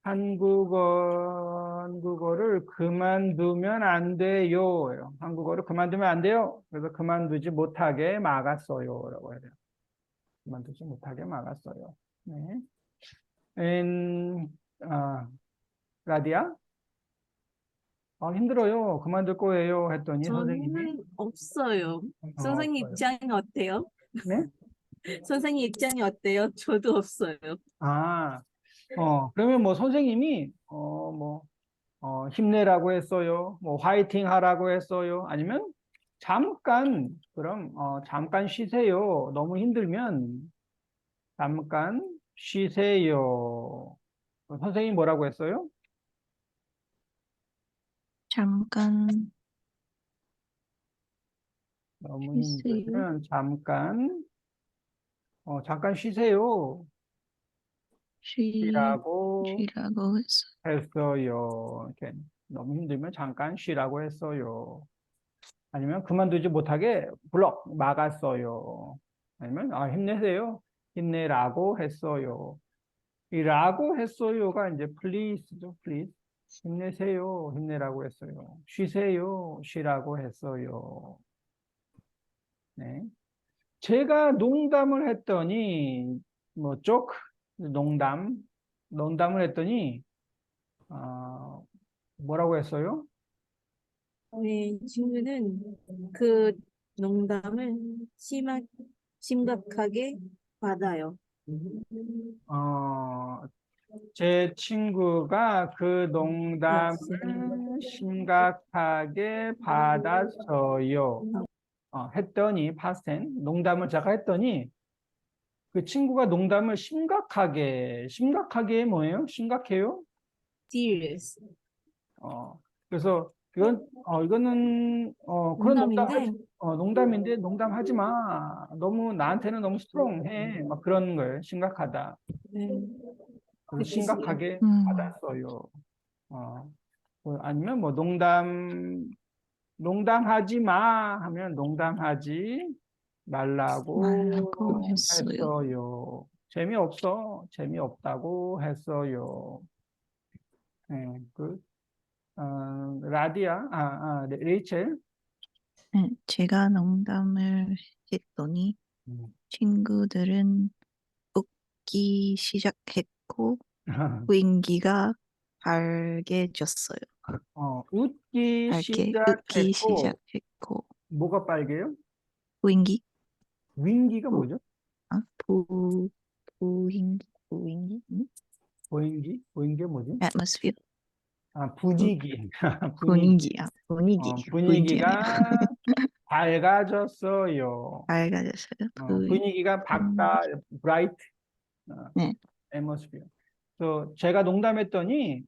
한국어를 그만두면 안 돼요. 한국어를 그만두면 안 돼요. 그래서 그만두지 못하게 막았어요. 라고 해야 돼요. 그만두지 못하게 막았어요. 네. 라디아? 힘들어요. 그만둘 거예요. 했더니 선생님이 저는 없어요. 선생님 없어요. 입장이 어때요? 네? 선생님 입장이 어때요? 저도 없어요. 아, 그러면 뭐 선생님이 힘내라고 했어요. 뭐 화이팅 하라고 했어요. 아니면 잠깐 그럼 잠깐 쉬세요. 너무 힘들면 잠깐 쉬세요. 선생님이 뭐라고 했어요? 잠깐 너무 쉬세요. 힘들면 잠깐 쉬세요. 쉬라고 쉬라고 했어요. 했어요. 이렇게 너무 힘들면 잠깐 쉬라고 했어요. 아니면 그만두지 못하게 블럭 막았어요. 아니면 힘내세요. 힘내라고 했어요. 이 라고 했어요가 이제 please죠, please. 힘내세요. 힘내라고 했어요. 쉬세요. 쉬라고 했어요. 네. 제가 농담을 했더니 뭐 joke, 농담을 했더니 뭐라고 했어요? 우리 친구는 그 농담을 심각하게 받아요. 어, 제 친구가 그 농담을 심각하게 받았어요. 했더니 past tense, 농담을 제가 했더니 그 친구가 농담을 심각하게 뭐예요? 심각해요? serious. 그래서 이거는 그런 농담인데 농담인데 농담하지 마. 너무 나한테는 너무 스트롱해. 막 그런 거예요. 심각하다. 네, 그래서 심각하게 음. 받았어요. 아니면 뭐 농담하지 마 하면 농담하지 말라고 말라고 했어요. 했어요. 재미없다고 했어요. 네, 라디아, 레이첼. 네, 제가 농담을 했더니 음. 친구들은 웃기 시작했고 분위기가 밝아졌어요. 웃기 웃기 시작했고, 시작했고 뭐가 빨개요? 분위기 윙기가 부, 뭐죠? 분위기 보인기 뭐지? atmosphere 부지기. 분위기. 분위기야 분위기가 밝아졌어요. 밝아졌어요. 분위기가 밝다, bright, 네, atmosphere. 제가 농담했더니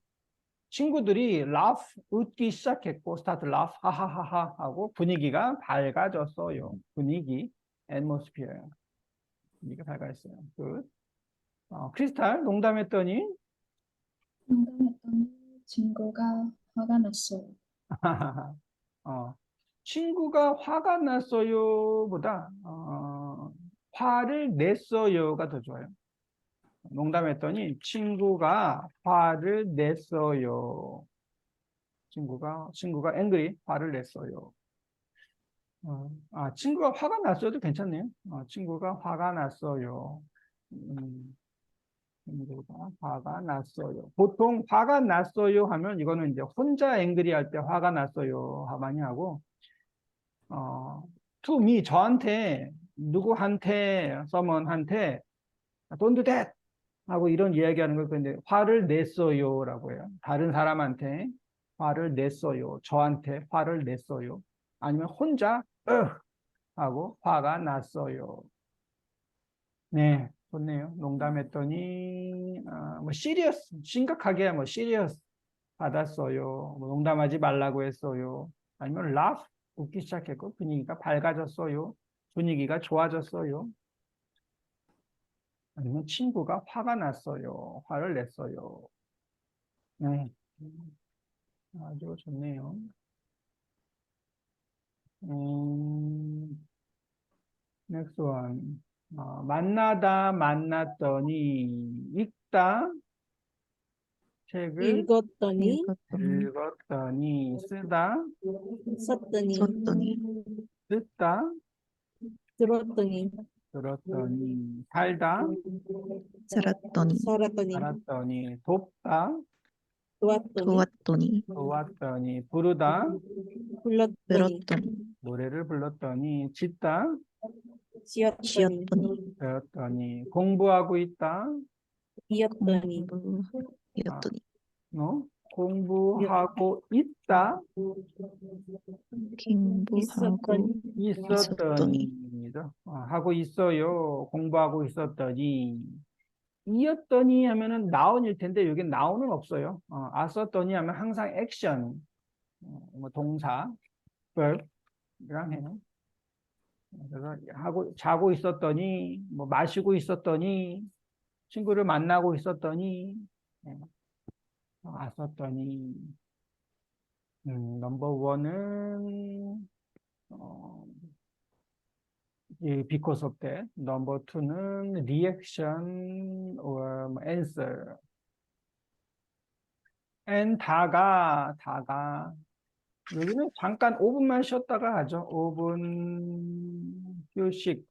친구들이 laugh, 웃기 시작했고, start laugh, 하하하하 하고 분위기가 밝아졌어요. 분위기, atmosphere. 분위기가 밝아졌어요. 크리스탈 농담했더니 농담했더니 친구가 화가 났어요. 친구가 화가 났어요보다 화를 냈어요가 더 좋아요. 농담했더니 친구가 화를 냈어요. 친구가 angry, 화를 냈어요. 친구가 화가 났어도 괜찮네요. 친구가 화가 났어요. 친구가 화가 났어요. 보통 화가 났어요 하면 이거는 이제 혼자 angry 할 때 화가 났어요 많이 하고, to me, 저한테, 누구한테, someone한테 don't do that 하고 이런 이야기하는 걸 근데 화를 냈어요라고 해요. 다른 사람한테 화를 냈어요. 저한테 화를 냈어요. 아니면 혼자 하고 화가 났어요. 네, 좋네요. 농담했더니 뭐 serious, 심각하게 뭐 serious 받았어요. 뭐 농담하지 말라고 했어요. 아니면 laugh, 웃기 시작했고 분위기가 밝아졌어요. 분위기가 좋아졌어요. 아니면 친구가 화가 났어요. 화를 냈어요. 네, 아주 좋네요. next one. 만나다, 만났더니, 읽다, 책을 읽었더니 읽었더니, 쓰다, 썼더니 듣다, 들었더니 들었더니, 살다, 살았더니 살았더니 알았더니, 돕다, 도왔더니 도왔더니 도왔더니 부르다 불렀더니 들었더니 노래를 불렀더니 짓다 지었더니 지었더니 배웠더니 공부하고 있다 이었더니 공부였더니 공부하고 있다 공부하고 있었더니 하고 있어요. 공부하고 있었더니 이었더니 하면은 나운일 텐데 여기 나운은 없어요. 왔었더니 하면 항상 액션 뭐 동사 verb이랑 해요. 그래서 하고 자고 있었더니 뭐 마시고 있었더니 친구를 만나고 있었더니 왔었더니 넘버 원은 이 because of that. 넘버 투는 reaction or 뭐 answer. and 다가 여기는 잠깐 5분만 쉬었다가 하죠. 5분 휴식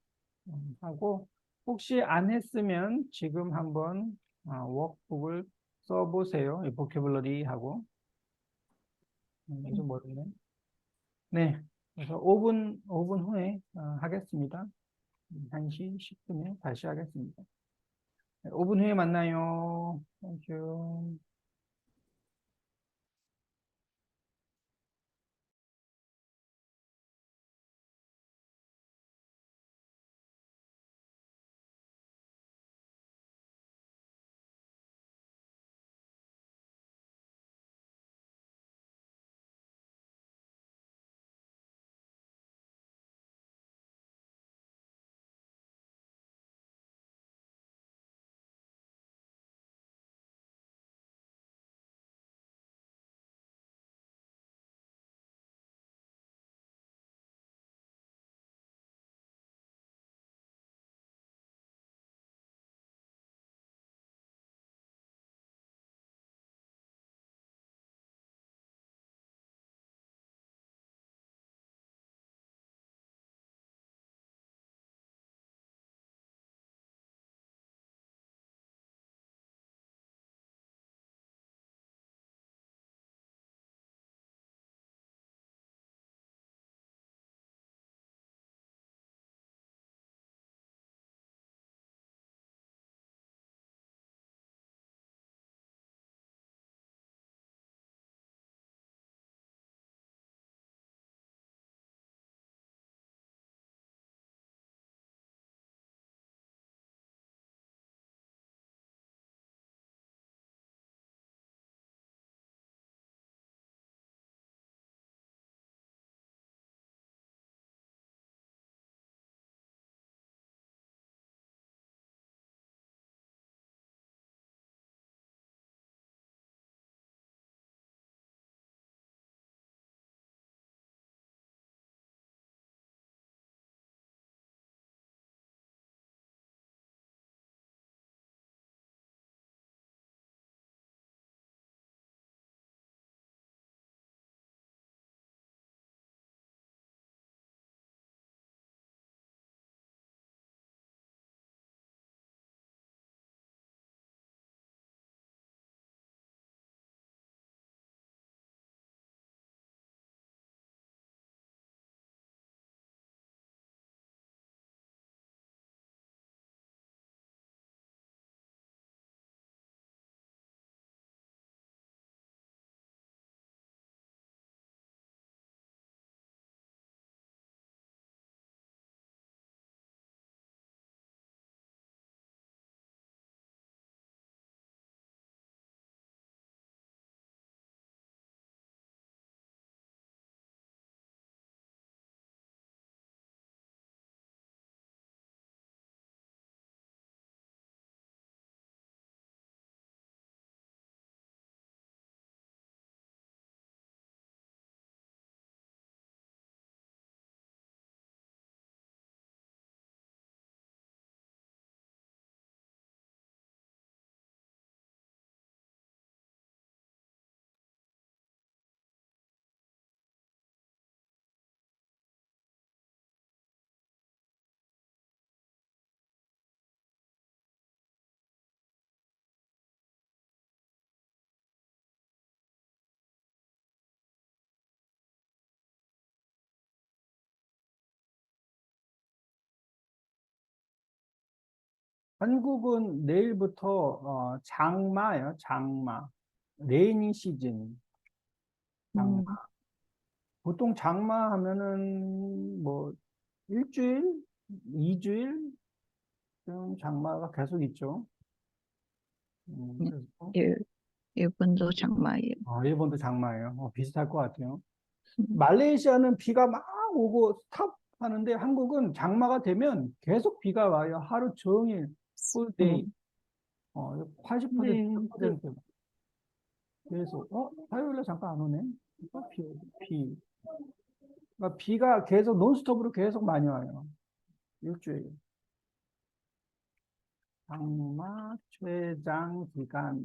하고 혹시 안 했으면 지금 한번 워크북을 써보세요. 이 보캐블러리 하고 좀 모르네. 네, 그래서 5분 후에 하겠습니다. 1시 10분에 다시 하겠습니다. 5분 후에 만나요. 땡큐. 한국은 내일부터 장마예요, 장마. 레이니 시즌. 장마. 음, 보통 장마 하면은 뭐 일주일, 이주일 좀 장마가 계속 있죠. 네. 그래서 일본도 장마예요. 일본도 장마예요. 비슷할 것 같아요. 음, 말레이시아는 비가 막 오고 스탑하는데 한국은 장마가 되면 계속 비가 와요. 하루 종일 풀데이. 음, 80%, 네, 100%. 그래서 화요일에 잠깐 안 오네. 비. 그러니까 비가 계속 논스톱으로 계속 많이 와요. 일주일. 장마 최장 기간.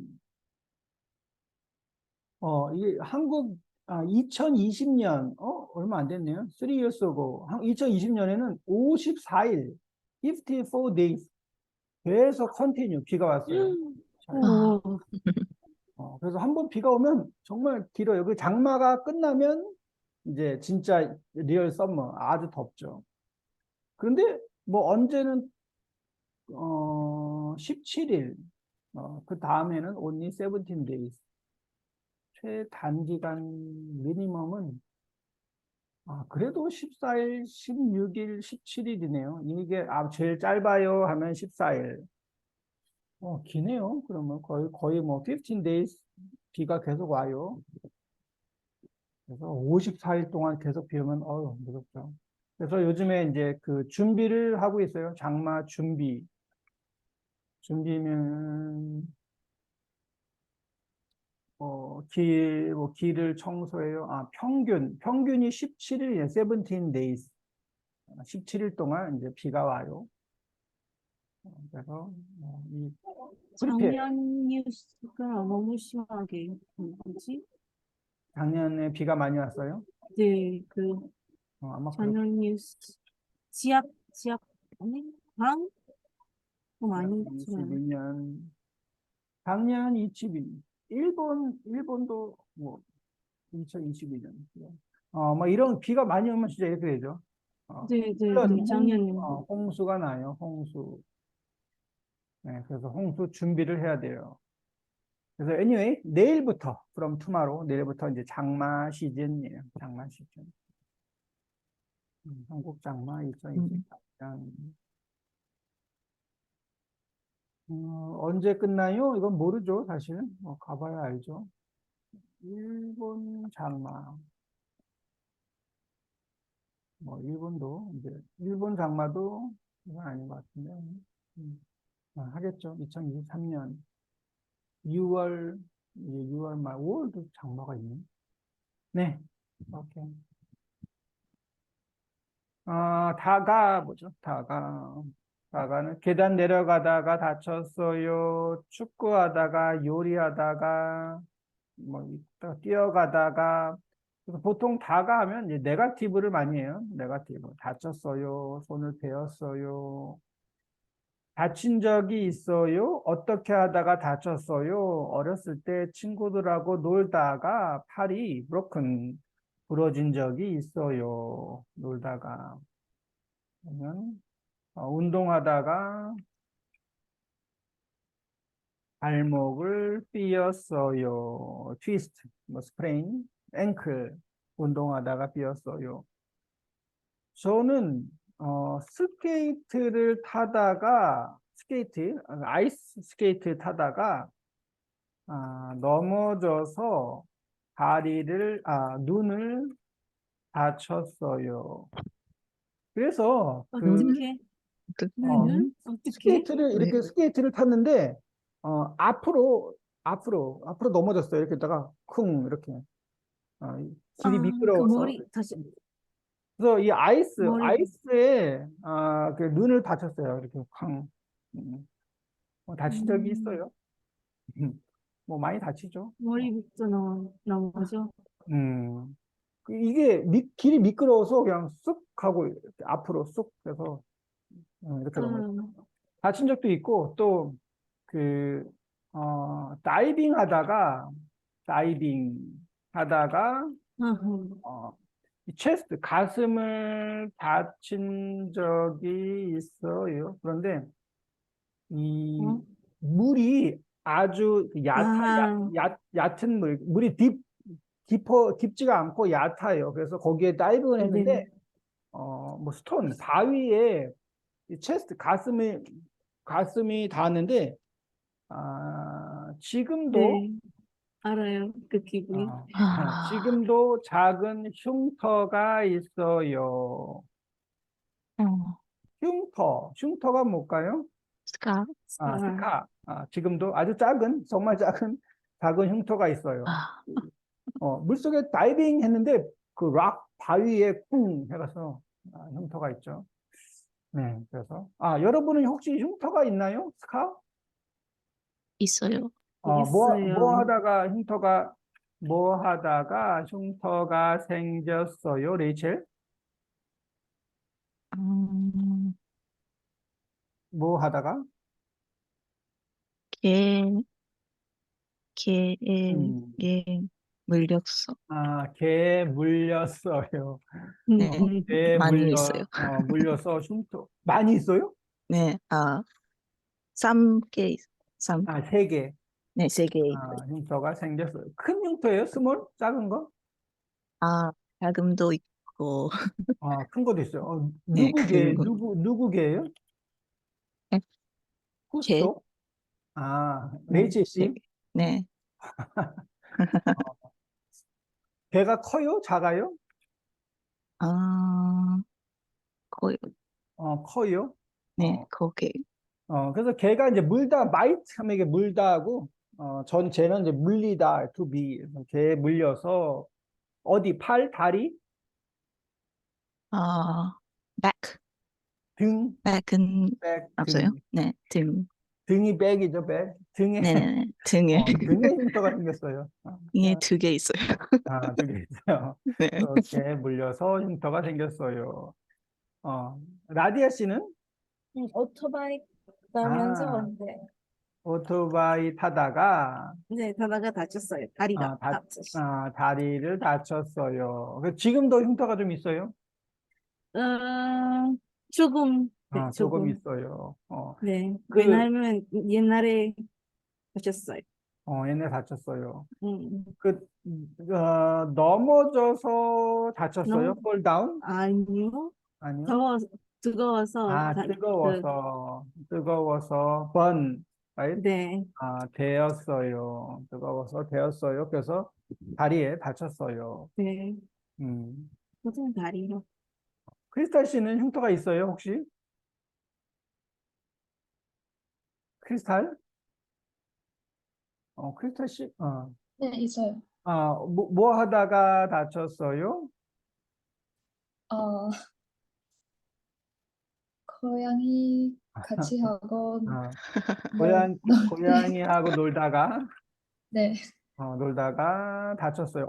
이게 한국 2020년 얼마 안 됐네요. 3 years ago. 2020년에는 54일, 54 days 계속 컨티뉴 비가 왔어요. 아, 오, 그래서 한 번 비가 오면 정말 길어요. 그 장마가 끝나면 이제 진짜 리얼 썸머 아주 덥죠. 그런데 뭐 언제는 17일, 그 다음에는 only 17 days. 최단기간 미니멈은 그래도 14일, 16일, 17일이네요. 이게 제일 짧아요 하면 14일. 기네요. 그러면 거의 뭐 15 days 비가 계속 와요. 그래서 54일 동안 계속 비 오면 무섭죠. 그래서 요즘에 이제 그 준비를 하고 있어요. 장마 준비. 준비면 길을 청소해요. 평균이 17일이에요. 17 days. 17일 동안 이제 비가 와요. 그래서 프리페어. 작년 뉴스가 너무 심하게, 뭐지? 작년에 비가 많이 왔어요. 네, 아마 작년 뉴스, 지역, 아니, 많이 들어요. 2022년 작년 22년 일본도 뭐 2022년 뭐 이런 비가 많이 오면 진짜 이렇게 되죠. 네, 네, 물론 네, 작년에. 홍수가 나요. 홍수. 네, 그래서 홍수 준비를 해야 돼요. 그래서 anyway 내일부터 from tomorrow 내일부터 이제 장마 시즌이에요. 장마 시즌. 한국 장마 음, 2024년. 언제 끝나요? 이건 모르죠, 사실. 가봐야 알죠. 일본 장마. 일본도, 이제, 일본 장마도, 이건 아닌 것 같은데. 하겠죠. 2023년 6월, 이제 6월 말, 5월도 장마가 있네. 네. 오케이. 뭐죠? 다가는 계단 내려가다가 다쳤어요. 축구하다가, 요리하다가, 뛰어가다가. 그래서 보통 다가 하면 이제 네거티브를 많이 해요. 네거티브. 다쳤어요. 손을 베었어요. 다친 적이 있어요? 어떻게 하다가 다쳤어요? 어렸을 때 친구들하고 놀다가 팔이 부러진 적이 있어요. 놀다가. 그러면 운동하다가 발목을 삐었어요. 트위스트, 스프레인, 앵클. 운동하다가 삐었어요. 저는 아이스 스케이트 타다가 넘어져서 눈을 다쳤어요. 그래서 어떻게? 어떡- 눈을? 어떻게? 왜? 스케이트를 탔는데 앞으로 넘어졌어요. 이렇게 다가 쿵 이렇게 길이 그 미끄러워서. 다시, 그래서 이 머리, 아이스에 그 눈을 다쳤어요. 이렇게 쾅. 음, 다친 적이 음, 있어요. 뭐 많이 다치죠. 머리부터 넘어져. 음. 이게 길이 미끄러워서 그냥 쑥 하고 이렇게 앞으로 쑥 해서 이렇게 넘어. 음, 다친 적도 있고 또 다이빙 하다가 아흠. 이 체스트 가슴을 다친 적이 있어요. 그런데 이 어? 물이 아주 아, 얕은 물이 깊지가 않고 얕아요. 그래서 거기에 다이빙을 했는데, 네, 뭐 스톤, 바위에 이 체스트, 가슴이 닿았는데, 지금도, 네, 알아요. 그 기분이. 어, 아, 지금도 작은 흉터가 있어요. 어, 흉터가 뭘까요? 스카, 아, 스카. 지금도 아주 정말 작은 흉터가 있어요. 아, 물속에 다이빙 했는데 그 락 바위에 쿵 해가서 흉터가 있죠. 네, 그래서 여러분은 혹시 흉터가 있나요? 스카? 있어요. 있어요. 뭐 하다가 흉터가 생겼어요, 레이첼? 음, 뭐 하다가? 개, 음, 개에 물렸어. 개 물렸어요. 네, 개 많이 있어요. 물려서 흉터. 많이 있어요? 네, 쌈 개, 쌈, 세 개. 네, 세 개 있어요. 흉터가 생겼어요. 큰 흉터예요? 스몰? 작은 거? 자금도 있고, 큰 것도 있어요. 네, 누구 개예요? 네, 개, 후스도? 네, 레이첼 세 씨? 개. 네, 개가 커요? 작아요? 아, 거의, 커요? 네, 어, 거기. 그래서 개가 이제 마이트 하면 이게 물다 하고, 쟤는 이제 물리다, to be. 개에 물려서, 어디, 다리, 아, back, 등, back은 없어요? 등. 네, 등이 백이죠, 백. 네네네, 등에, 등에 흉터가 생겼어요. 등에 두 개 있어요. 그게 있어요. 네. 그렇게 물려서 흉터가 생겼어요. 라디아 씨는, 오토바이 타면서 아, 네, 오토바이 타다가, 네, 다다가 다쳤어요. 다리가 아, 다, 다쳤어요. 다리를 다쳤어요. 지금도 흉터가 좀 있어요? 어, 조금, 네, 조금 조금. 있어요. 네, 그, 왜냐하면 옛날에 다쳤어요. 얘네 다쳤어요. 음, 넘어져서 다쳤어요? 너무 fall down? 아니요. 아니요. 더워, 뜨거워서 뜨거워서, burn, right? 네, 뜨거워서 되었어요. 그래서 다리에 다쳤어요. 네, 음. 보통 다리로. 크리스탈 씨는 흉터가 있어요, 혹시? 크리스탈? 크리스탈 씨? 네, 있어요. 뭐 하다가 다쳤어요? 어, 고양이 같이 하고 어, 놀, 놀 때, 고양이하고 네, 놀다가 다쳤어요.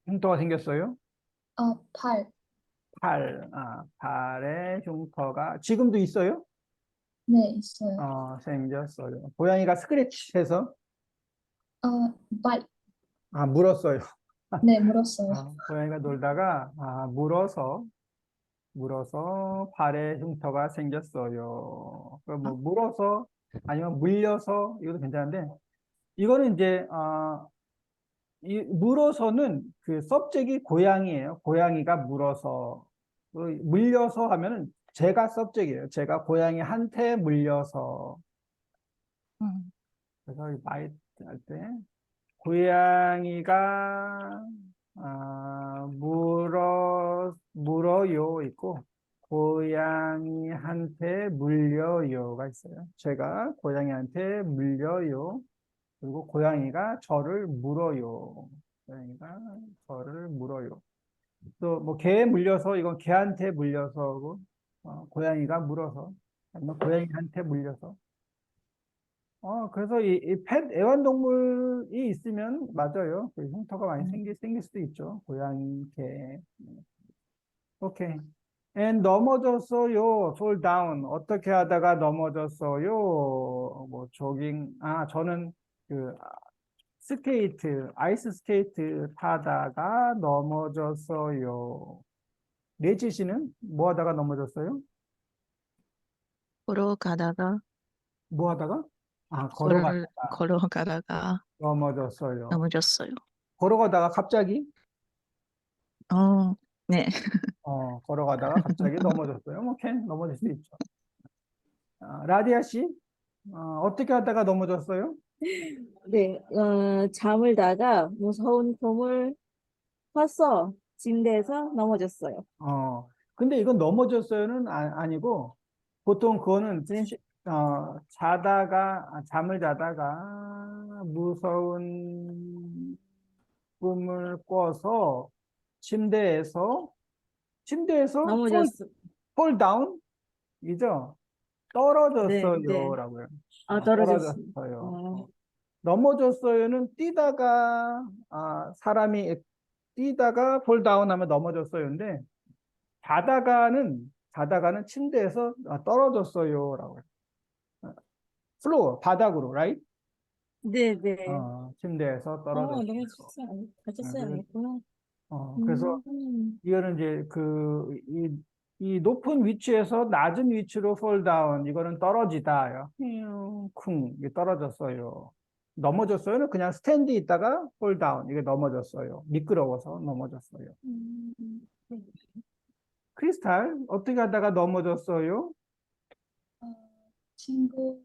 흉터가 생겼어요? 팔, 팔에 흉터가, 지금도 있어요? 네, 있어요. 생겼어요. 고양이가 스크래치해서, 바이, 물었어요. 네, 물었어요. 고양이가 놀다가, 물어서 팔에 흉터가 생겼어요. 뭐, 아니면 물려서, 이것도 괜찮은데, 이거는 이제, 이 물어서는 그 subject이 고양이에요. 고양이가 물어서. 물려서 하면은 제가 subject이에요. 제가 고양이한테 물려서. 음, 그래서 이 바이트 할 때, 고양이가, 물어요 있고, 고양이한테 물려요가 있어요. 제가 고양이한테 물려요. 그리고 고양이가 저를 물어요. 고양이가 저를 물어요. 또 뭐 개에 물려서 이건 개한테 물려서고 고양이가 물어서 아니면 고양이한테 물려서 그래서 이 애완동물이 있으면 맞아요. 그 흉터가 많이 음. 생길 수도 있죠. 고양이, 개. 오케이. And 넘어졌어요. fall down. 어떻게 하다가 넘어졌어요? 뭐 저는 그 아이스 스케이트 타다가 넘어졌어요. 레지 씨는 뭐 하다가 넘어졌어요? 걸어가다가 뭐 하다가? 걸어가다가 넘어졌어요. 넘어졌어요. 걸어가다가 갑자기 어, 네. 걸어가다가 갑자기 넘어졌어요. 뭐, 넘어질 수 있죠. 라디아 씨, 어떻게 하다가 넘어졌어요? 네, 잠을 자다 무서운 꿈을 꿨어. 침대에서 넘어졌어요. 근데 이건 넘어졌어요는 아니고, 보통 그거는 잠을 자다가 무서운 꿈을 꿔서 침대에서 넘어졌어. fall down? 이죠? 네, 네. 떨어졌어요라고요. 떨어졌어. 떨어졌어요. 넘어졌어요는 사람이 뛰다가 fall down 하면 넘어졌어요인데, 자다가는 침대에서 떨어졌어요라고요. 플로어, 바닥으로, right? 네, 네. 침대에서 떨어졌어요. 넘어졌어요. 다쳤어요. 그래서 아니구나. 그래서 이거는 이제 이 높은 위치에서 낮은 위치로 fall down, 이거는 떨어지다요. 쿵, 이게 떨어졌어요. 넘어졌어요는 그냥 스탠드 있다가 fall down, 이게 넘어졌어요. 미끄러워서 넘어졌어요. 네. 크리스탈, 어떻게 하다가 넘어졌어요? 친구하고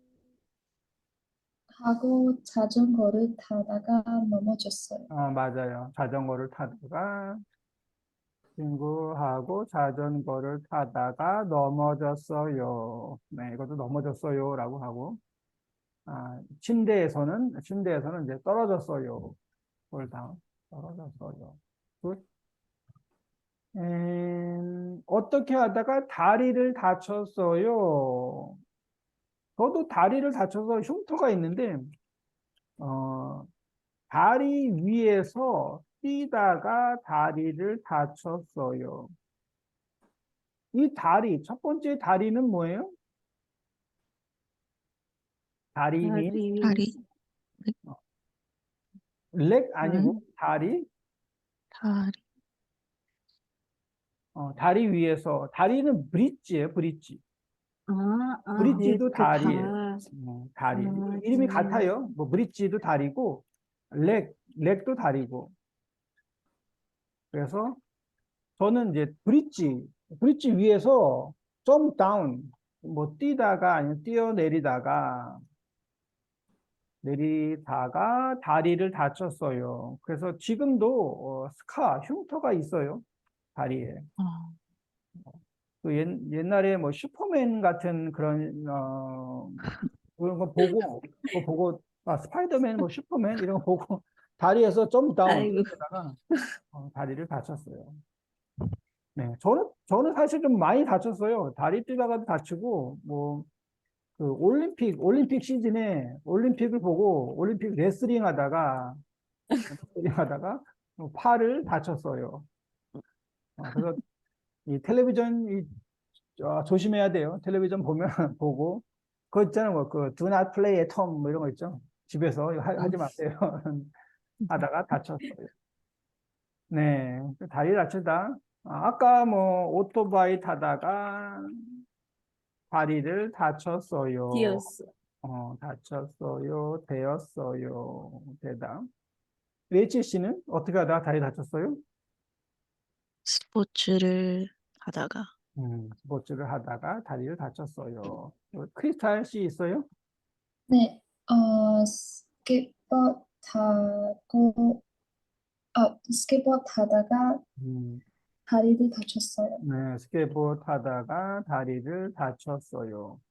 자전거를 타다가 넘어졌어요. 맞아요. 자전거를 타다가 친구하고 자전거를 타다가 넘어졌어요. 네, 이것도 넘어졌어요라고 하고, 침대에서는 이제 떨어졌어요. 홀다운, 떨어졌어요. 굿. 어떻게 하다가 다리를 다쳤어요. 저도 다리를 다쳐서 흉터가 있는데, 다리 위에서 뛰다가 다리를 다쳤어요. 첫 번째 다리는 뭐예요? 다리 및 다리, leg 아니고 다리. 다리, 다리 위에서, 다리는 브릿지예요, 브릿지. 네, 브릿지도 다리예요. 다리. 이름이 네. 같아요. 뭐 브릿지도 다리고, leg도 다리고. 그래서 저는 이제 브릿지 위에서 jump down, 뭐 뛰다가 아니면 뛰어내리다가 다리를 다쳤어요. 그래서 지금도 흉터가 있어요, 다리에. 옛날에 뭐 슈퍼맨 같은 그런 거 보고 스파이더맨, 뭐 슈퍼맨 이런 거 보고 다리에서 점 다운 아이고. 뛰다가 다리를 다쳤어요. 네, 저는 사실 좀 많이 다쳤어요. 다리 뛰다가도 다치고, 뭐, 올림픽 시즌에 올림픽을 보고 올림픽 레슬링 하다가 팔을 다쳤어요. 그래서 이 텔레비전 조심해야 돼요. 텔레비전 보면 보고 그거 있잖아요. 뭐 do not play at home 뭐 이런 거 있죠. 집에서 이거 하지 마세요. 하다가 다쳤어요. 네, 다리 다치다. 아까 뭐 오토바이 타다가 다리를 다쳤어요. 뛰었어. 다쳤어요. 되었어요. 대답. 레이첼 씨는 어떻게 하다가 다리 다쳤어요? 스포츠를 하다가 스포츠를 하다가 다리를 다쳤어요. 크리스탈 씨 있어요? 네, 스케이트보드 타다가 음, 다리를 다쳤어요. 네, 스케이트보드 타다가 다리를 다쳤어요.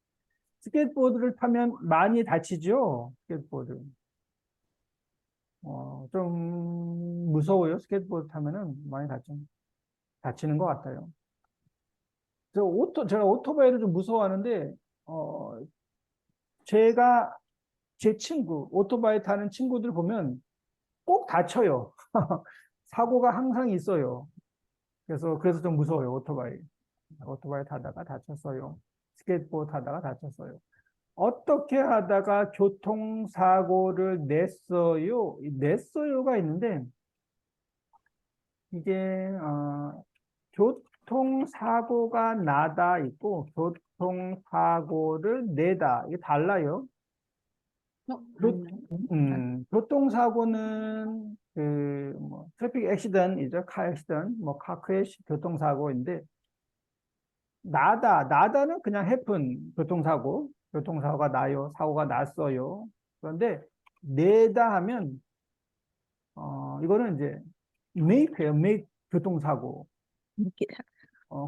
스케이트보드를 타면 많이 다치죠? 스케이트보드. 좀 무서워요. 스케이트보드 타면은 많이 다치는 것 같아요. 제가 오토바이를 좀 무서워하는데, 제 친구, 오토바이 타는 친구들 보면 꼭 다쳐요. 사고가 항상 있어요. 그래서 좀 무서워요, 오토바이. 오토바이 타다가 다쳤어요. 스케이트보드 타다가 다쳤어요. 어떻게 하다가 교통사고를 냈어요? 이 냈어요가 있는데, 이게, 교통사고가 나다 있고, 교통사고를 내다. 이게 달라요. 어, 교, 교통사고는 뭐 트래픽 액시던이죠. 카 액시던, 뭐 카 크래시 교통사고인데 나다는 그냥 해픈 교통사고가 나요. 사고가 났어요. 그런데 내다 하면 이거는 이제 make예요. make 교통사고. 이렇게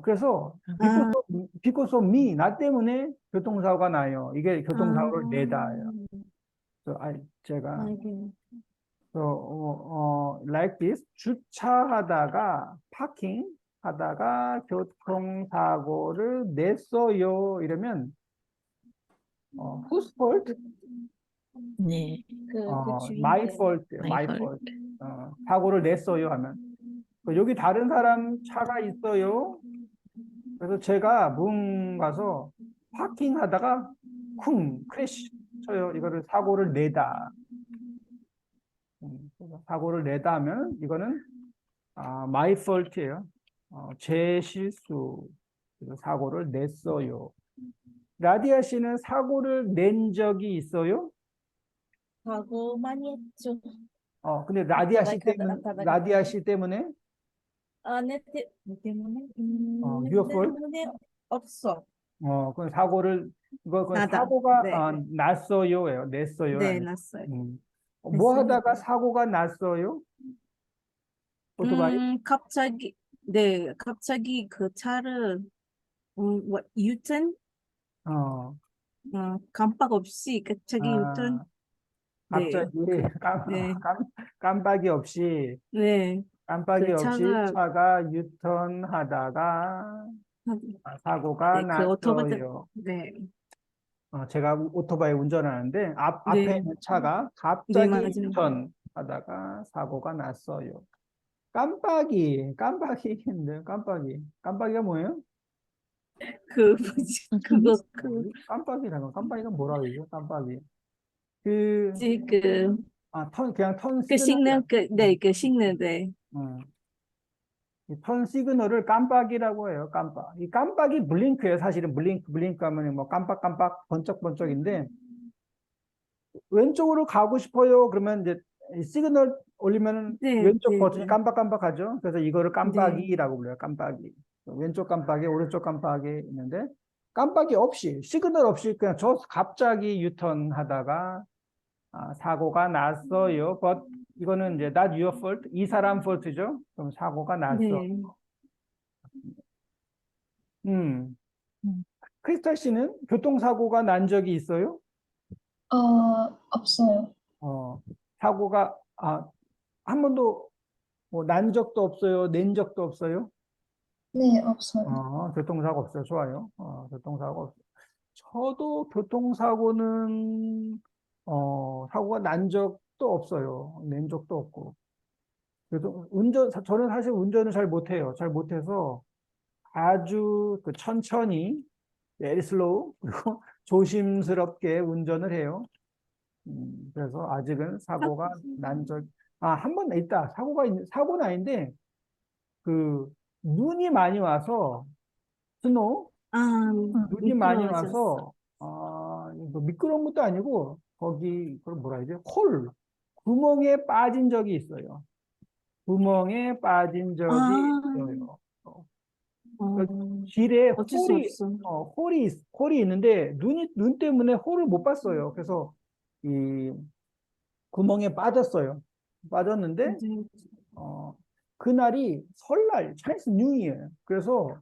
그래서 아, because of me, 나 때문에 교통사고가 나요. 이게 교통사고를 내다예요. 아, 제가 알겠네. like this 주차하다가 파킹하다가 교통사고를 냈어요. 이러면 whose fault? 네, 그 my 주인들. fault, my my fault. fault. 사고를 냈어요 하면 여기 다른 사람 차가 있어요. 그래서 제가 뭉 가서 파킹하다가 쿵 크래시 쳐요. 이거를 사고를 내다. 그래서 사고를 내다 하면 이거는 my fault예요. 제 실수. 그래서 사고를 냈어요. 라디아 씨는 사고를 낸 적이 있어요? 하고 많이 했죠. 근데 라디아 씨 타다가 라디아 씨 때문에 내 때문에? your 내 fault? 때문에 없어. 그건 사고를 그건 나다. 사고가 네. 났어요예요. 냈어요. 네, 아니에요. 났어요. 뭐 냈습니다. 하다가 사고가 났어요? 오토바이? 갑자기 그 차를, 유턴? 어, 깜빡 없이 갑자기 유턴? 아, 네, 갑자기 네, 깜빡이 없이 네. 깜빡이 그 없이 차가, 차가 유턴하다가 사고가 네, 그 오토바이, 났어요. 네, 제가 오토바이 운전하는데 앞에 네, 있는 차가 네, 갑자기 맞아요. 유턴하다가 사고가 났어요. 깜빡이인데 깜빡이가 뭐예요? 깜빡이가 뭐라 그러죠? 깜빡이. 그, 그, 그냥 턴 그 시그널이야. 식는, 그 식는, 네. 이턴 시그널을 깜빡이라고 해요. 이 깜빡이 블링크예요. 사실은 블링크 하면 뭐 깜빡깜빡 번쩍번쩍인데 왼쪽으로 가고 싶어요. 그러면 이제 이 시그널 올리면 네, 왼쪽 네, 버튼이 네. 깜빡깜빡하죠. 그래서 이거를 네. 깜빡이라고 불러요. 깜빡이. 왼쪽 깜빡이, 오른쪽 깜빡이 있는데 깜빡이 없이 시그널 없이 그냥 갑자기 유턴하다가 사고가 났어요. But 이거는 이제 not your fault. 이 사람 fault죠. 그럼 사고가 났어. 네. 음. 음. 크리스탈 씨는 교통사고가 난 적이 있어요? 없어요. 사고가 한 번도 뭐 난 적도 없어요. 낸 적도 없어요. 네, 없어요. 교통사고 없어요. 좋아요. 교통사고 없어요. 저도 교통사고는 사고가 난 적도 없어요. 낸 적도 없고. 그래도 저는 사실 운전을 잘 못해요. 잘 못해서 아주 천천히, very slow, 그리고 조심스럽게 운전을 해요. 그래서 아직은 사고가 난 한 번 있다. 사고는 아닌데, 눈이 많이 와서, 스노우, 눈이 많이 미끄러워졌어. 와서, 뭐 미끄러운 것도 아니고, 그걸 뭐라 해야 돼? 구멍에 빠진 적이 있어요. 구멍에 빠진 적이 아, 있어요. 그 어, 길에 어쩔 수 없어. 홀이 있는데, 눈 때문에 홀을 못 봤어요. 그래서, 이 구멍에 빠졌어요. 빠졌는데, 네. 그날이 설날, 차이스 뉴이에요. 그래서,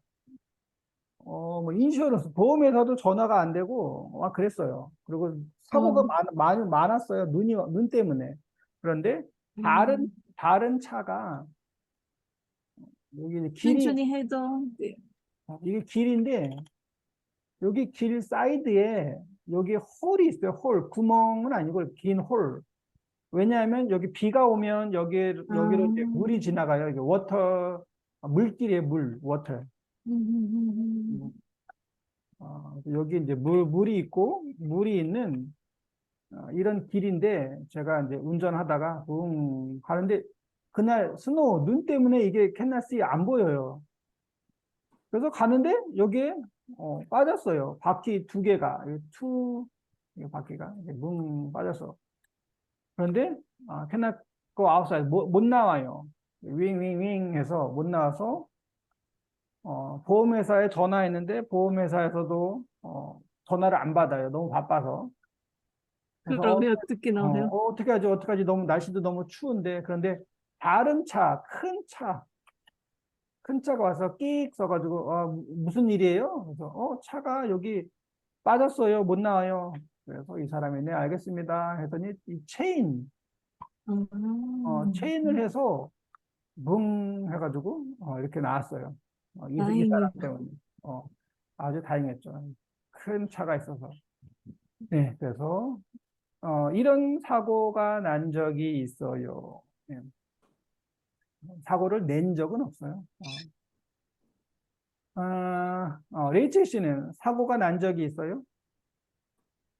뭐 인슈어런스, 보험회사도 전화가 안 되고, 그랬어요. 그리고 사고가 어, 많았어요. 눈 때문에. 그런데, 다른, 음, 다른 차가, 여기 천천히 해도, 네. 이게 길인데, 여기 길 사이드에, 여기 홀이 있어요. 구멍은 아니고, 긴 홀. 왜냐하면 여기 비가 오면 여기로 이제 물이 지나가요. 이게 물길이에요, 워터. 음, 음. 여기 이제 물이 있고, 물이 있는 이런 길인데, 제가 이제 운전하다가, 가는데, 그날 눈 때문에 이게 캔나스이 안 보여요. 그래서 가는데, 여기에 빠졌어요. 바퀴 두 개가, 이 바퀴가 이제 뭉 빠져서. 그런데, cannot go outside. 못 나와요. 윙 해서 못 나와서, 보험회사에 전화했는데, 보험회사에서도, 전화를 안 받아요. 너무 바빠서. 그래서, 그러면 어떻게 나오세요? 어떻게 하지? 어떡하지? 너무, 날씨도 너무 추운데. 그런데, 다른 차, 큰 차가 와서 끽 써가지고, 무슨 일이에요? 그래서, 차가 여기 빠졌어요. 못 나와요. 그래서 이 사람이 네, 알겠습니다. 했더니 이 체인을 해서 붕 해가지고 이렇게 나왔어요. 이 사람 다행이다. 때문에. 아주 다행했죠. 큰 차가 있어서. 네, 그래서 이런 사고가 난 적이 있어요. 예. 사고를 낸 적은 없어요. 레이첼 씨는 사고가 난 적이 있어요?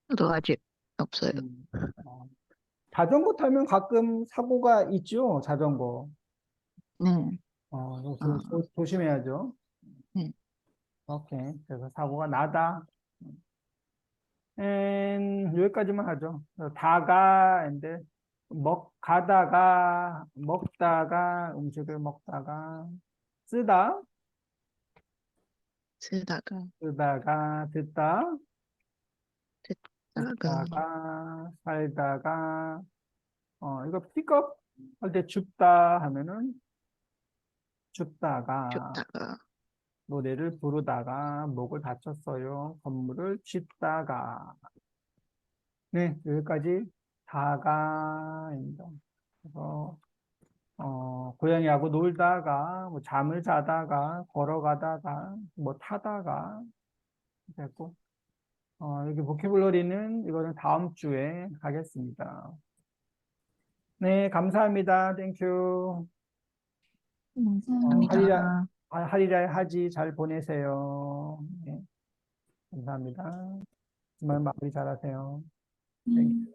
저도 아직 없어요. 어, 자전거 타면 가끔 사고가 있죠, 자전거. 네. 그래서 어, 조심해야죠. 네. 오케이. 그래서 사고가 나다. 여기까지만 하죠. 그래서 가인데, 먹다가, 음식을 먹다가, 쓰다, 쓰다가, 듣다, 듣다가, 살다가, 이거 픽업 할 때 줍다 하면은, 줍다가, 줍다가, 노래를 부르다가, 목을 다쳤어요. 건물을 짓다가. 네, 여기까지 다가입니다. 그래서, 고양이하고 놀다가, 뭐 잠을 자다가, 걸어가다가, 뭐 타다가 됐고, 여기 보캐블러리는 이거는 다음 주에 하겠습니다. 네, 감사합니다. 땡큐. 감사합니다. 합니다. 할일할 하지 잘 보내세요. 네, 감사합니다. 주말 마무리 잘하세요. 땡큐.